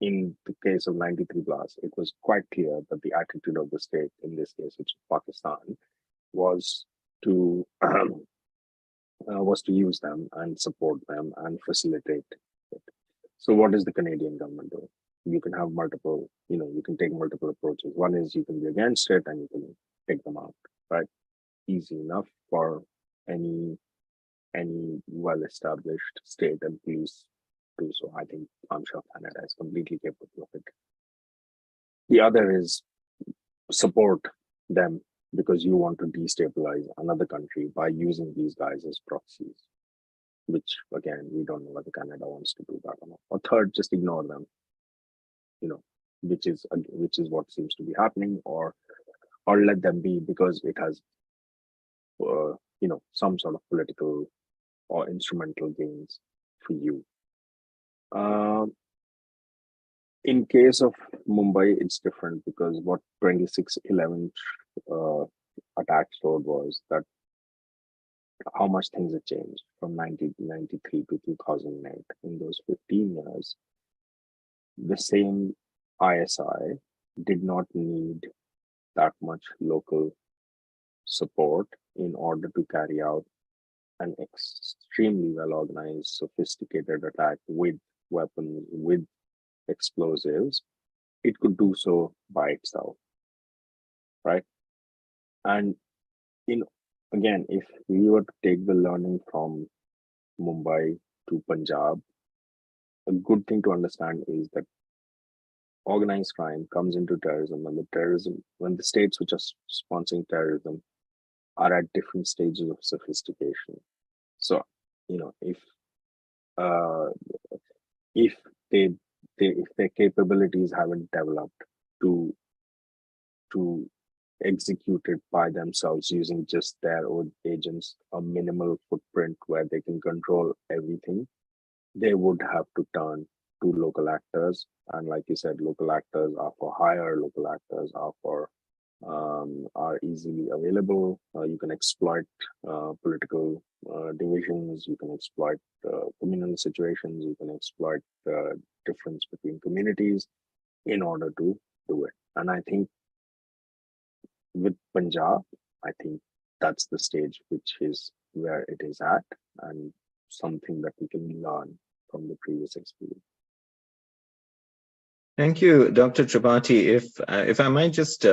[SPEAKER 2] in the case of 93 Blast, it was quite clear that the attitude of the state, in this case, which is Pakistan, was to use them and support them and facilitate it. So what is the Canadian government doing? You can have multiple, you can take multiple approaches. One is you can be against it and you can take them out, right? Easy enough for any well-established state and police do so. I think I'm sure Canada is completely capable of it. The other is support them because you want to destabilize another country by using these guys as proxies, which again, we don't know whether Canada wants to do that or not. Or third, just ignore them, which is what seems to be happening, or let them be because it has, some sort of political or instrumental gains for you. In case of Mumbai, it's different because what 26/11 attack showed was that how much things have changed from 1993 to 2008. In those 15 years, the same ISI did not need that much local support in order to carry out an extremely well-organized, sophisticated attack with weapons, with explosives. It could do so by itself, right? And again, if we were to take the learning from Mumbai to Punjab, a good thing to understand is that organized crime comes into terrorism when the states which are sponsoring terrorism are at different stages of sophistication. So, if their capabilities haven't developed to execute it by themselves using just their own agents, a minimal footprint where they can control everything, they would have to turn to local actors. And like you said, local actors are for hire, local actors are easily available. You can exploit political divisions, you can exploit communal situations, you can exploit the difference between communities in order to do it. And I think with Punjab, I think that's the stage which is where it is at, and something that we can learn from the previous experience.
[SPEAKER 1] Thank you, Dr. Tripathi. If I might just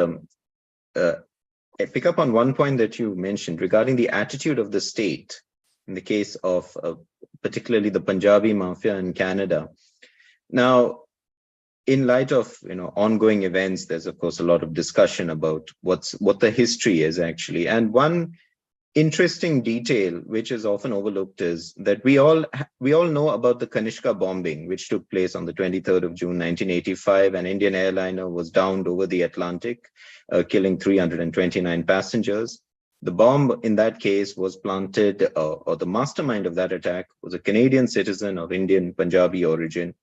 [SPEAKER 1] pick up on one point that you mentioned regarding the attitude of the state in the case of particularly the Punjabi mafia in Canada. Now, in light of ongoing events, there's of course a lot of discussion about what the history is actually. And one interesting detail which is often overlooked is that we all know about the Kanishka bombing, which took place on the 23rd of June 1985. An Indian airliner was downed over the Atlantic, killing 329 passengers. The bomb in that case was planted, or the mastermind of that attack was a Canadian citizen of Indian Punjabi origin.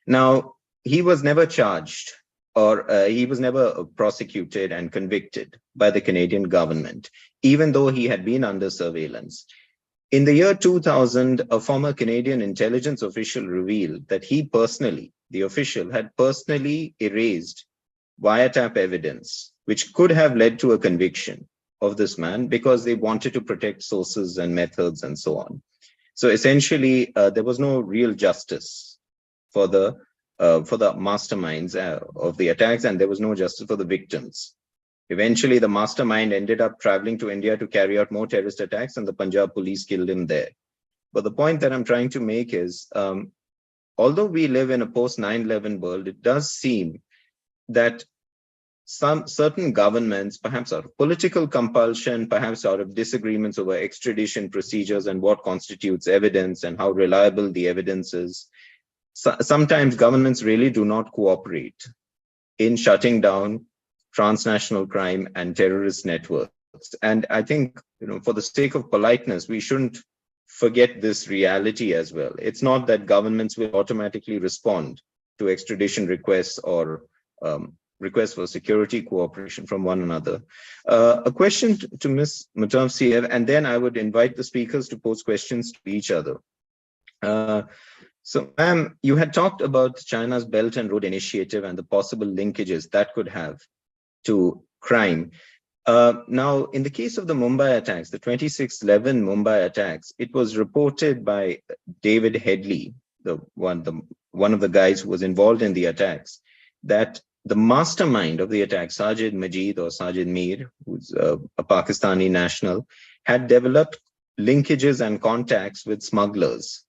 [SPEAKER 1] Now, he was never charged, or he was never prosecuted and convicted by the Canadian government, even though he had been under surveillance. In the year 2000, a former Canadian intelligence official revealed that the official had personally erased wiretap evidence, which could have led to a conviction of this man because they wanted to protect sources and methods and so on. So essentially, there was no real justice for the masterminds of the attacks, and there was no justice for the victims. Eventually, the mastermind ended up traveling to India to carry out more terrorist attacks, and the Punjab police killed him there. But the point that I'm trying to make is, although we live in a post-9/11 world, it does seem that some certain governments, perhaps out of political compulsion, perhaps out of disagreements over extradition procedures and what constitutes evidence and how reliable the evidence is, sometimes governments really do not cooperate in shutting down transnational crime and terrorist networks. And I think, for the sake of politeness, we shouldn't forget this reality as well. It's not that governments will automatically respond to extradition requests or requests for security cooperation from one another. A question to Ms. Mutamsiev, and then I would invite the speakers to pose questions to each other. So, ma'am, you had talked about China's Belt and Road Initiative and the possible linkages that could have to crime. Now, in the case of the Mumbai attacks, the 26/11 Mumbai attacks, it was reported by David Headley, one of the guys who was involved in the attacks, that the mastermind of the attack, Sajid Majid or Sajid Mir, who's a Pakistani national, had developed linkages and contacts with smugglers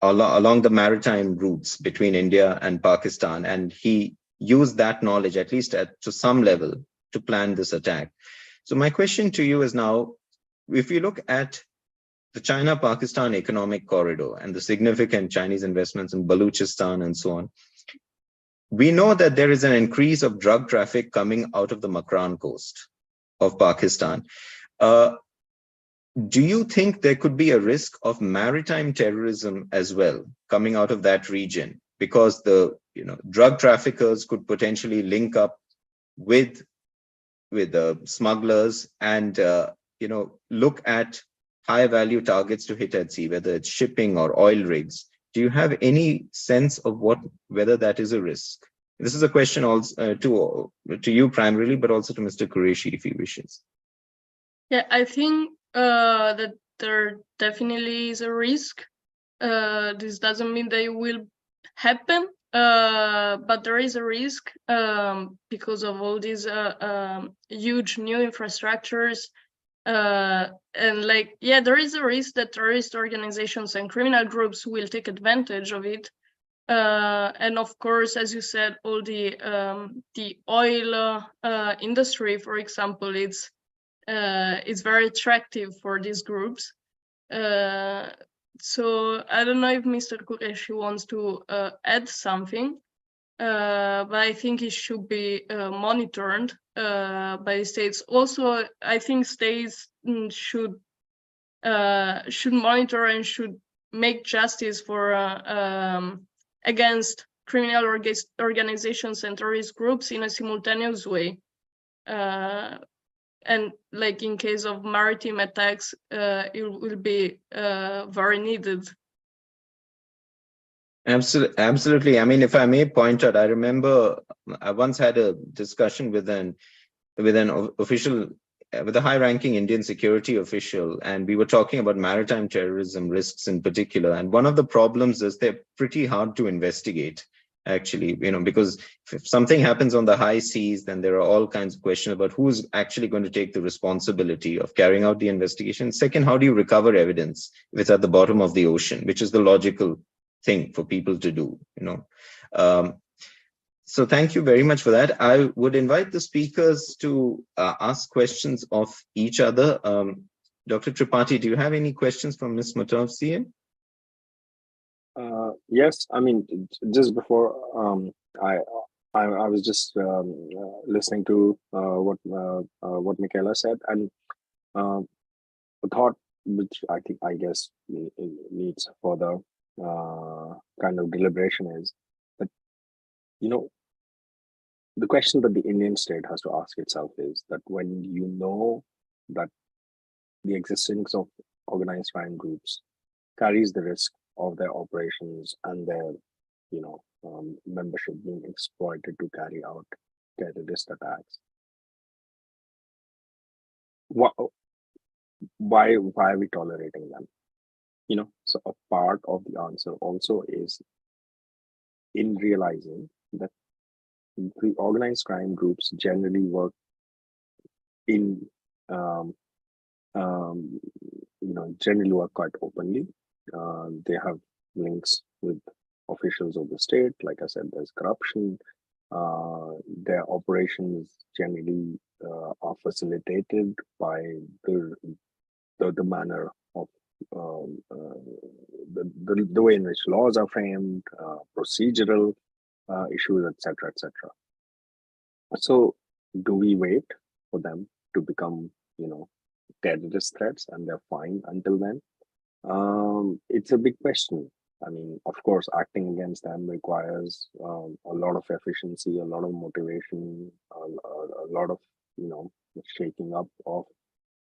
[SPEAKER 1] along the maritime routes between India and Pakistan. And he used that knowledge, at least to some level, to plan this attack. So my question to you is now, if you look at the China-Pakistan economic corridor and the significant Chinese investments in Baluchistan and so on, we know that there is an increase of drug traffic coming out of the Makran coast of Pakistan. Do you think there could be a risk of maritime terrorism as well coming out of that region? Because the drug traffickers could potentially link up with the smugglers and look at high value targets to hit at sea, whether it's shipping or oil rigs. Do you have any sense of whether that is a risk? This is a question also to you primarily, but also to Mr. Qureshi if he wishes.
[SPEAKER 3] Yeah, I think that there definitely is a risk. This doesn't mean that it will happen, but there is a risk because of all these huge new infrastructures. And there is a risk that terrorist organizations and criminal groups will take advantage of it. And of course, as you said, all the oil industry, for example, it's very attractive for these groups. So I don't know if Mr. Qureshi wants to add something, but I think it should be monitored by states. Also, I think states should monitor and should make justice for against criminal organizations and terrorist groups in a simultaneous way. And like in case of maritime attacks, it will be very needed.
[SPEAKER 1] Absolutely. I mean, if I may point out, I remember I once had a discussion with an official, with a high-ranking Indian security official, and we were talking about maritime terrorism risks in particular. And one of the problems is they're pretty hard to investigate, actually, because if something happens on the high seas, then there are all kinds of questions about who's actually going to take the responsibility of carrying out the investigation. Second, how do you recover evidence if it's at the bottom of the ocean, which is the logical thing for people to do, So thank you very much for that. I would invite the speakers to ask questions of each other. Dr. Tripathi, do you have any questions from Ms. Mutamsiev?
[SPEAKER 2] Yes, I mean, just before I was just listening to what Michaela said, and the thought which I guess needs further kind of deliberation is that the question that the Indian state has to ask itself is that when you know that the existence of organized crime groups carries the risk of their operations and their membership being exploited to carry out terrorist attacks, why are we tolerating them? So a part of the answer also is in realizing that the organized crime groups generally work generally work quite openly. They have links with officials of the state. Like I said, there's corruption. Their operations generally are facilitated by the manner of the way in which laws are framed, procedural issues, etc., etc. So, do we wait for them to become, terrorist threats, and they're fine until then? It's a big question. I mean, of course, acting against them requires a lot of efficiency, a lot of motivation, a lot of, shaking up of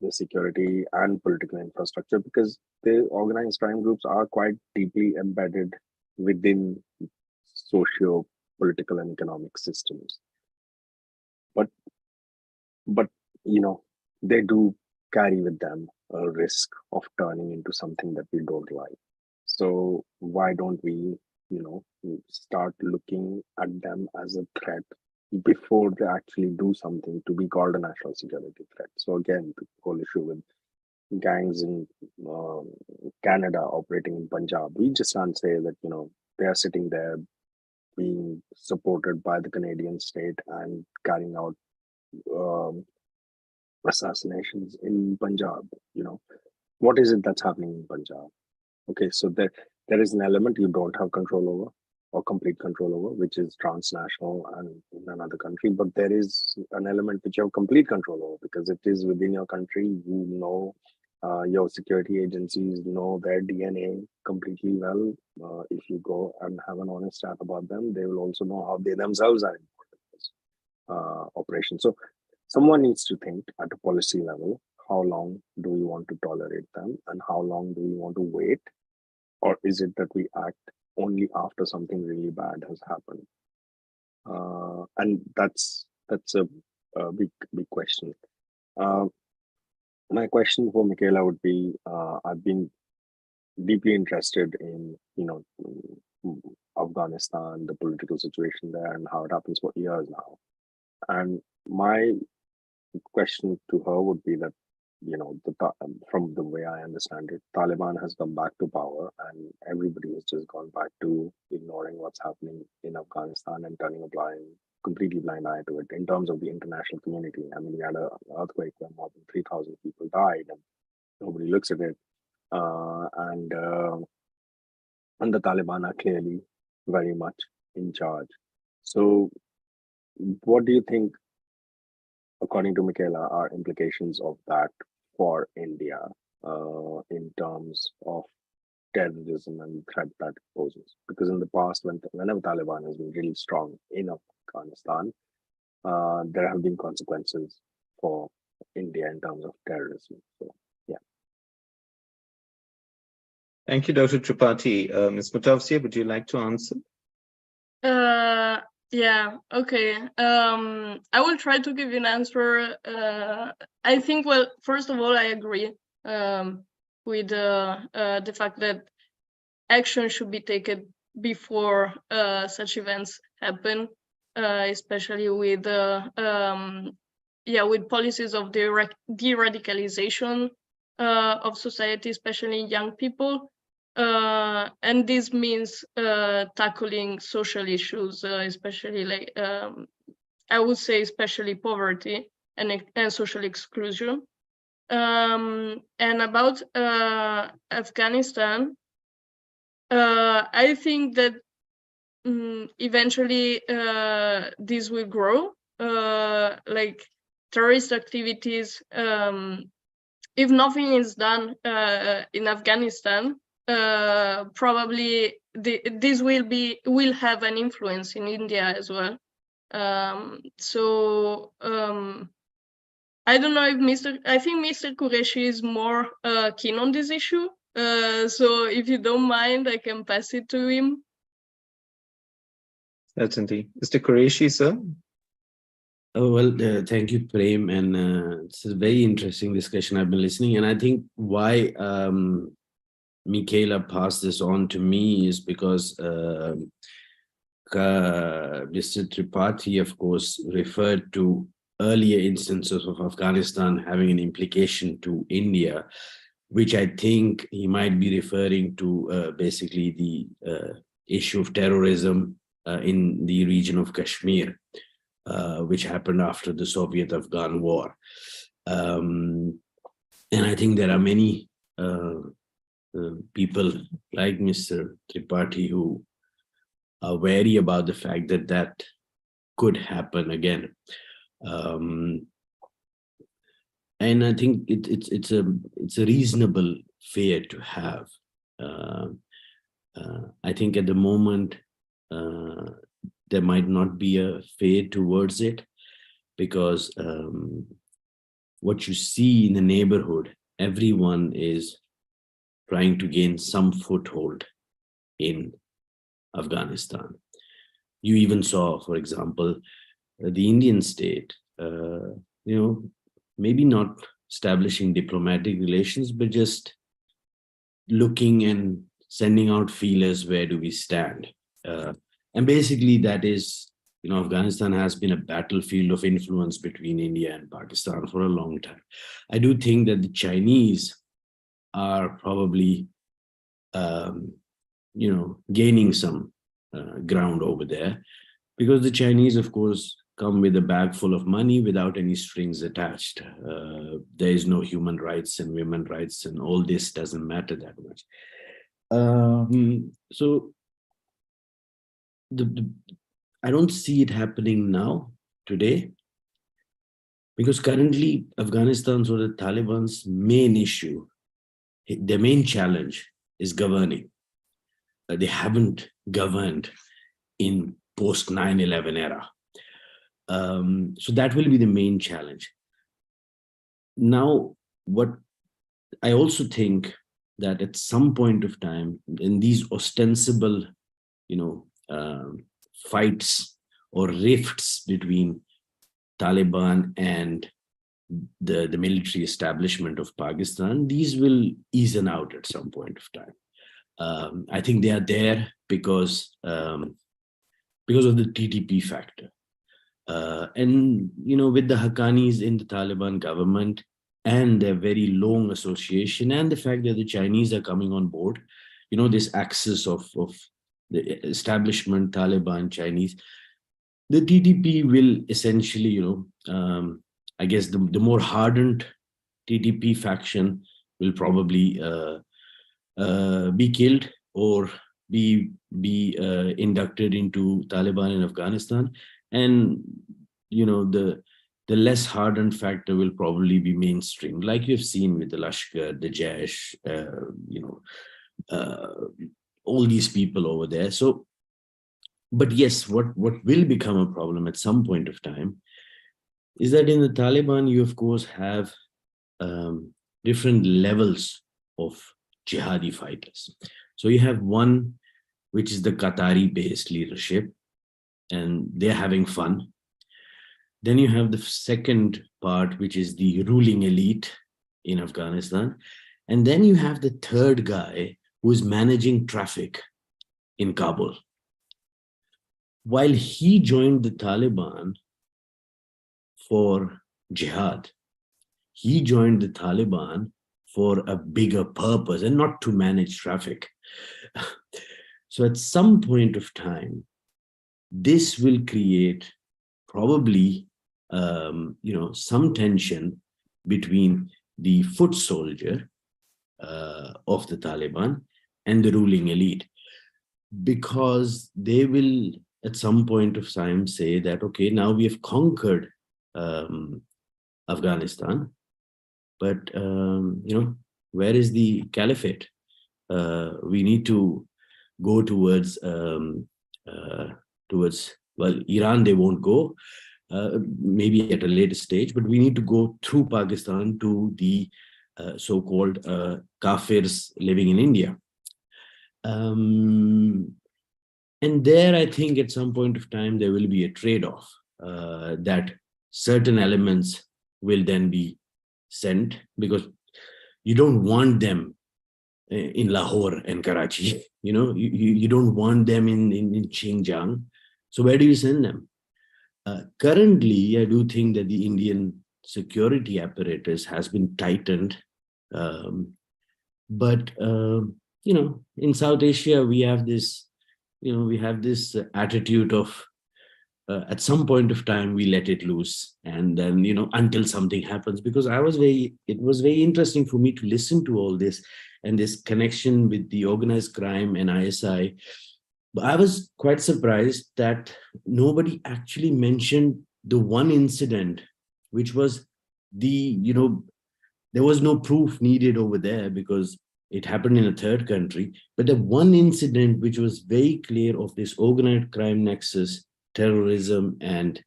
[SPEAKER 2] the security and political infrastructure, because the organized crime groups are quite deeply embedded within socio political and economic systems. But they do carry with them a risk of turning into something that we don't like. So why don't we start looking at them as a threat before they actually do something to be called a national security threat? So again, the whole issue with gangs in Canada operating in Punjab, we just can't say that they are sitting there being supported by the Canadian state and carrying out um, assassinations in Punjab. What is it that's happening in Punjab? Okay, so there is an element you don't have control over or complete control over, which is transnational and in another country. But there is an element which you have complete control over because it is within your country. Your security agencies know their DNA completely well. If you go and have an honest chat about them, they will also know how they themselves are involved in this operation. So someone needs to think at a policy level, how long do we want to tolerate them and how long do we want to wait? Or is it that we act only after something really bad has happened? And that's a big question. My question for Michaela would be: I've been deeply interested in Afghanistan, the political situation there, and how it happens for years now. And my question to her would be that from the way I understand it, Taliban has come back to power and everybody has just gone back to ignoring what's happening in Afghanistan and turning a completely blind eye to it in terms of the international community. I mean, we had an earthquake where more than 3,000 people died and nobody looks at it. And the Taliban are clearly very much in charge. So what do you think, according to Michaela, are implications of that for India in terms of terrorism and the threat that it poses? Because in the past, whenever Taliban has been really strong in Afghanistan, there have been consequences for India in terms of terrorism. So, yeah.
[SPEAKER 1] Thank you, Dr. Tripathi. Ms. Mutavsia, would you like to answer?
[SPEAKER 3] Yeah, okay. I will try to give you an answer. I think, well, first of all, I agree with the fact that action should be taken before such events happen, especially with with policies of de-radicalization of society, especially young people. And this means tackling social issues, especially I would say especially poverty and social exclusion. And about Afghanistan, I think that eventually this will grow, like terrorist activities. If nothing is done in Afghanistan, probably this will have an influence in India as well. I don't know if I think Mr. Qureshi is more keen on this issue. So if you don't mind, I can pass it to him.
[SPEAKER 1] Certainly. Mr. Qureshi, sir?
[SPEAKER 4] Oh, well, thank you, Prem. And it's a very interesting discussion. I've been listening. And I think why Michaela passed this on to me is because Mr. Tripathi, of course, referred to earlier instances of Afghanistan having an implication to India, which I think he might be referring to basically the issue of terrorism in the region of Kashmir, which happened after the Soviet-Afghan war. And I think there are many people like Mr. Tripathi who are wary about the fact that that could happen again. And I think it's a reasonable fear to have. I think at the moment, there might not be a fade towards it, because what you see in the neighborhood, everyone is trying to gain some foothold in Afghanistan. You even saw, for example, the Indian state, maybe not establishing diplomatic relations, but just looking and sending out feelers, where do we stand? And basically that is, Afghanistan has been a battlefield of influence between India and Pakistan for a long time. I do think that the Chinese are probably, gaining some ground over there, because the Chinese, of course, come with a bag full of money without any strings attached. There is no human rights and women rights, and all this doesn't matter that much. So I don't see it happening now, today, because currently Afghanistan's or the Taliban's main issue, their main challenge is governing. They haven't governed in post 9/11 era. So that will be the main challenge. Now, what I also think that at some point of time, in these ostensible, fights or rifts between Taliban and the military establishment of Pakistan, these will ease out at some point of time. I think they are there because of the TTP factor. And, with the Haqqanis in the Taliban government and their very long association, and the fact that the Chinese are coming on board, this axis of the establishment, Taliban, Chinese, the TTP will essentially, I guess the more hardened TTP faction will probably be killed or be inducted into Taliban in Afghanistan, and the less hardened factor will probably be mainstream, like you've seen with the Lashkar, the Jaish, all these people over there. So, but yes, what will become a problem at some point of time is that in the Taliban, you of course have different levels of jihadi fighters. So you have one, which is the Qatari-based leadership, and they're having fun. Then you have the second part, which is the ruling elite in Afghanistan. And then you have the third guy who is managing traffic in Kabul. While he joined the Taliban for jihad, he joined the Taliban for a bigger purpose and not to manage traffic. So at some point of time, this will create probably some tension between the foot soldier of the Taliban and the ruling elite, because they will at some point of time say that, okay, now we have conquered Afghanistan, but where is the caliphate? We need to go towards well, Iran they won't go, maybe at a later stage, but we need to go through Pakistan to the so-called Kafirs living in India. And there, I think at some point of time, there will be a trade-off that certain elements will then be sent, because you don't want them in Lahore and Karachi, you don't want them in Xinjiang. So where do you send them? Currently, I do think that the Indian security apparatus has been tightened. But in South Asia, we have this, attitude of at some point of time, we let it loose. And then, until something happens, because it was very interesting for me to listen to all this and this connection with the organized crime and ISI. But I was quite surprised that nobody actually mentioned the one incident, which was there was no proof needed over there, because It happened in a third country. But the one incident which was very clear of this organized crime nexus, terrorism, and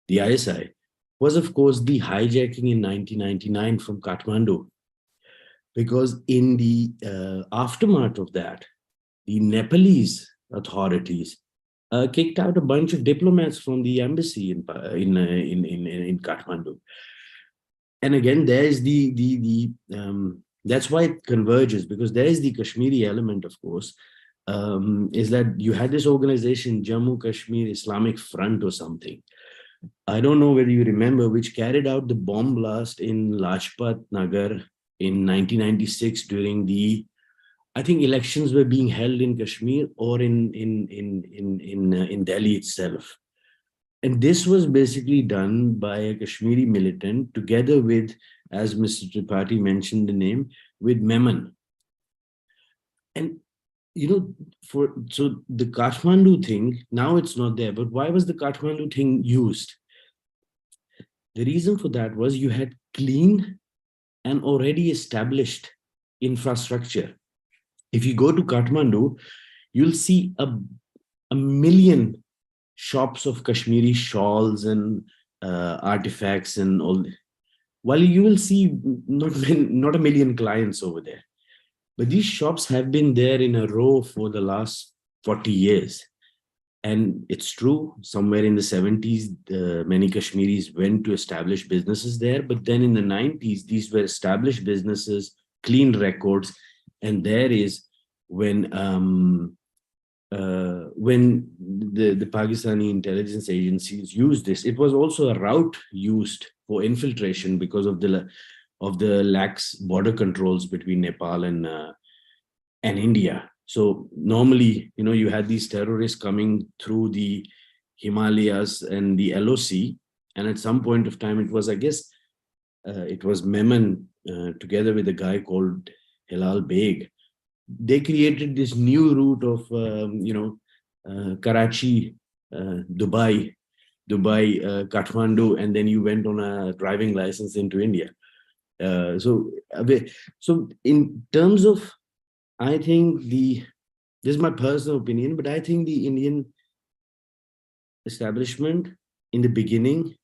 [SPEAKER 4] the ISI was, of course, the hijacking in 1999 from Kathmandu. Because in the aftermath of that, the Nepalese authorities kicked out a bunch of diplomats from the embassy in Kathmandu. And again, there's that's why it converges, because there is the Kashmiri element, of course, is that you had this organization, Jammu Kashmir Islamic Front or something. I don't know whether you remember, which carried out the bomb blast in Lajpat Nagar in 1996 during the, I think elections were being held in Kashmir or in Delhi itself. And this was basically done by a Kashmiri militant together with, as Mr. Tripathi mentioned the name, with Memon. And, you know, so the Kathmandu thing, now it's not there, but why was the Kathmandu thing used? The reason for that was you had clean and already established infrastructure. If you go to Kathmandu, you'll see a million shops of Kashmiri shawls and artifacts and all. While you will see not a million clients over there, but these shops have been there in a row for the last 40 years. And it's true, somewhere in the 70s, many Kashmiris went to establish businesses there. But then in the 90s, these were established businesses, clean records. And there is when the Pakistani intelligence agencies used this, it was also a route used for infiltration because of the lax border controls between Nepal and India. So normally, you know, you had these terrorists coming through the Himalayas and the LOC, and at some point of time, it was, I guess, it was Memon together with a guy called Hilal Beg. They created this new route of, Karachi, Dubai, Kathmandu, and then you went on a driving license into India. So in terms of, I think this is my personal opinion, but I think the Indian establishment in the beginning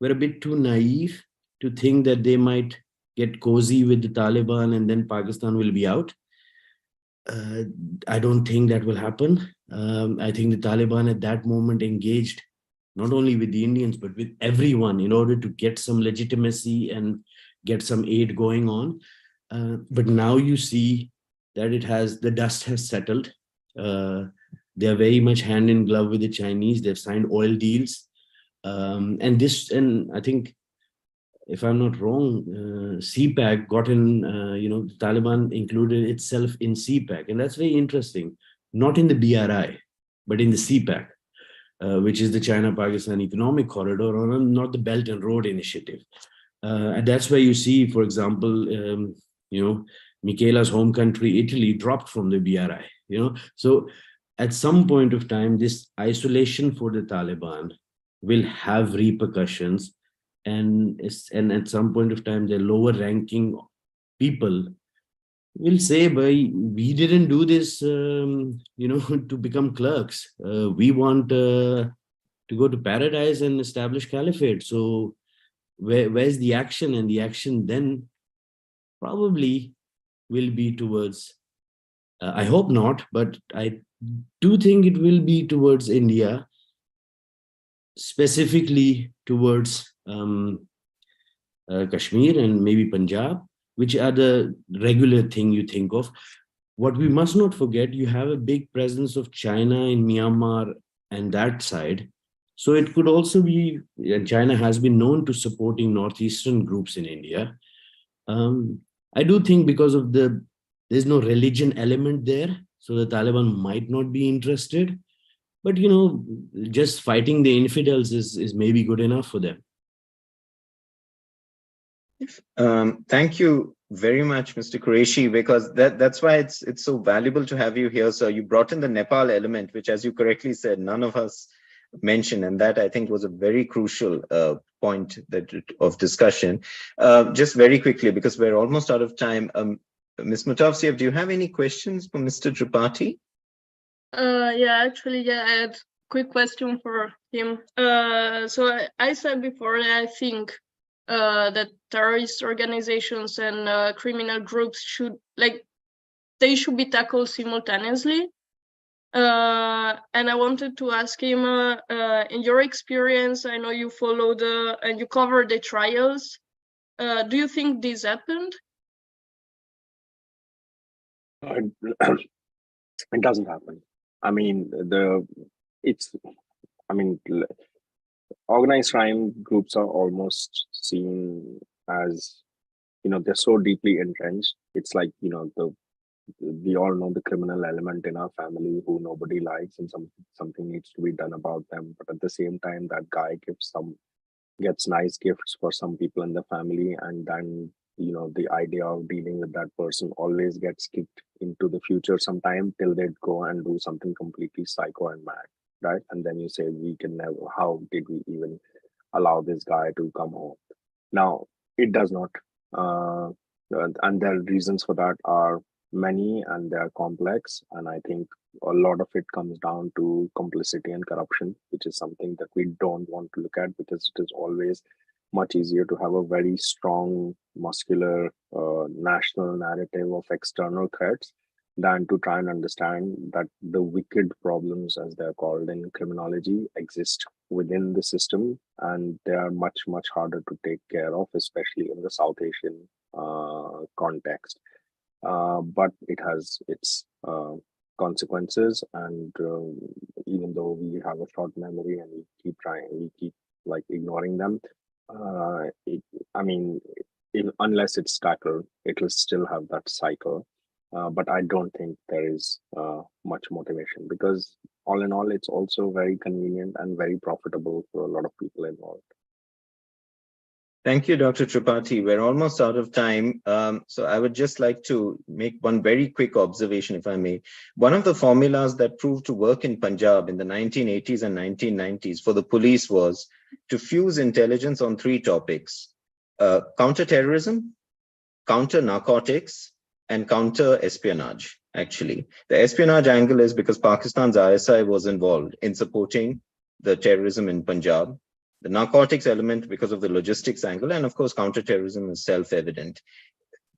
[SPEAKER 4] were a bit too naive to think that they might get cozy with the Taliban and then Pakistan will be out. I don't think that will happen. I think the Taliban at that moment engaged not only with the Indians, but with everyone in order to get some legitimacy and get some aid going on. But now you see that the dust has settled. They're very much hand in glove with the Chinese. They've signed oil deals. And I think, if I'm not wrong, CPAC got in, the Taliban included itself in CPAC. And that's very interesting, not in the BRI, but in the CPAC, which is the China-Pakistan Economic Corridor, or not the Belt and Road Initiative. And that's where you see, for example, Michela's home country, Italy, dropped from the BRI. So at some point of time, this isolation for the Taliban will have repercussions. And at some point of time, the lower ranking people will say, we didn't do this, to become clerks. We want to go to paradise and establish caliphate. So where's the action? And the action then probably will be towards, I hope not, but I do think it will be towards India, specifically towards Kashmir and maybe Punjab, which are the regular thing you think of. What we must not forget, you have a big presence of China in Myanmar and that side. So it could also be, and China has been known to supporting northeastern groups in India. I do think because of there's no religion element there, so the Taliban might not be interested. But, just fighting the infidels is maybe good enough for them.
[SPEAKER 1] Thank you very much, Mr. Qureshi, because that's why it's so valuable to have you here. So you brought in the Nepal element, which, as you correctly said, none of us mentioned, and that I think was a very crucial point of discussion. Just very quickly, because we're almost out of time. Ms. Mutafsiev, do you have any questions for Mr. Tripathi?
[SPEAKER 3] Yeah, actually, I had quick question for him. So I said before that I think that terrorist organizations and criminal groups should they should be tackled simultaneously. And I wanted to ask him, in your experience, I know you followed and you covered the trials. Do you think this happened?
[SPEAKER 2] It doesn't happen. I mean, organized crime groups are almost seen as, they're so deeply entrenched. It's like, we all know the criminal element in our family who nobody likes, and something needs to be done about them. But at the same time, that guy gets nice gifts for some people in the family, and then the idea of dealing with that person always gets kicked into the future sometime till they go and do something completely psycho and mad, right? And then you say, we can never, how did we even allow this guy to come home? Now, it does not, and the reasons for that are many and they are complex, and I think a lot of it comes down to complicity and corruption, which is something that we don't want to look at, because it is always much easier to have a very strong, muscular national narrative of external threats than to try and understand that the wicked problems, as they're called in criminology, exist within the system, and they are much, much harder to take care of, especially in the South Asian context. But it has its consequences, and even though we have a short memory and we keep ignoring them, unless it's tackled, it will still have that cycle. But I don't think there is much motivation, because all in all, it's also very convenient and very profitable for a lot of people involved.
[SPEAKER 1] Thank you, Dr. Tripathi. We're almost out of time. So I would just like to make one very quick observation, if I may. One of the formulas that proved to work in Punjab in the 1980s and 1990s for the police was to fuse intelligence on three topics: counter-terrorism, counter-narcotics, and counter-espionage, actually. The espionage angle is because Pakistan's ISI was involved in supporting the terrorism in Punjab. The narcotics element because of the logistics angle, and of course, counterterrorism is self-evident.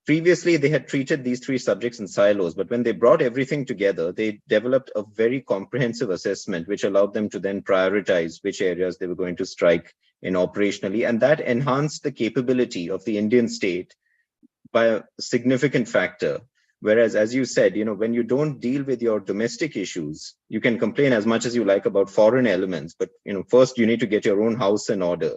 [SPEAKER 1] Previously, they had treated these three subjects in silos, but when they brought everything together, they developed a very comprehensive assessment, which allowed them to then prioritize which areas they were going to strike in operationally, and that enhanced the capability of the Indian state by a significant factor. Whereas, as you said, when you don't deal with your domestic issues, you can complain as much as you like about foreign elements, but first you need to get your own house in order.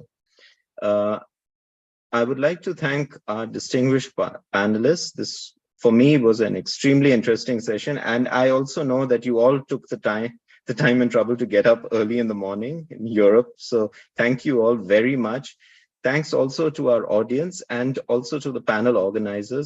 [SPEAKER 1] I would like to thank our distinguished panelists. This, for me, was an extremely interesting session, and I also know that you all took the time and trouble to get up early in the morning in Europe. So thank you all very much. Thanks also to our audience and also to the panel organizers.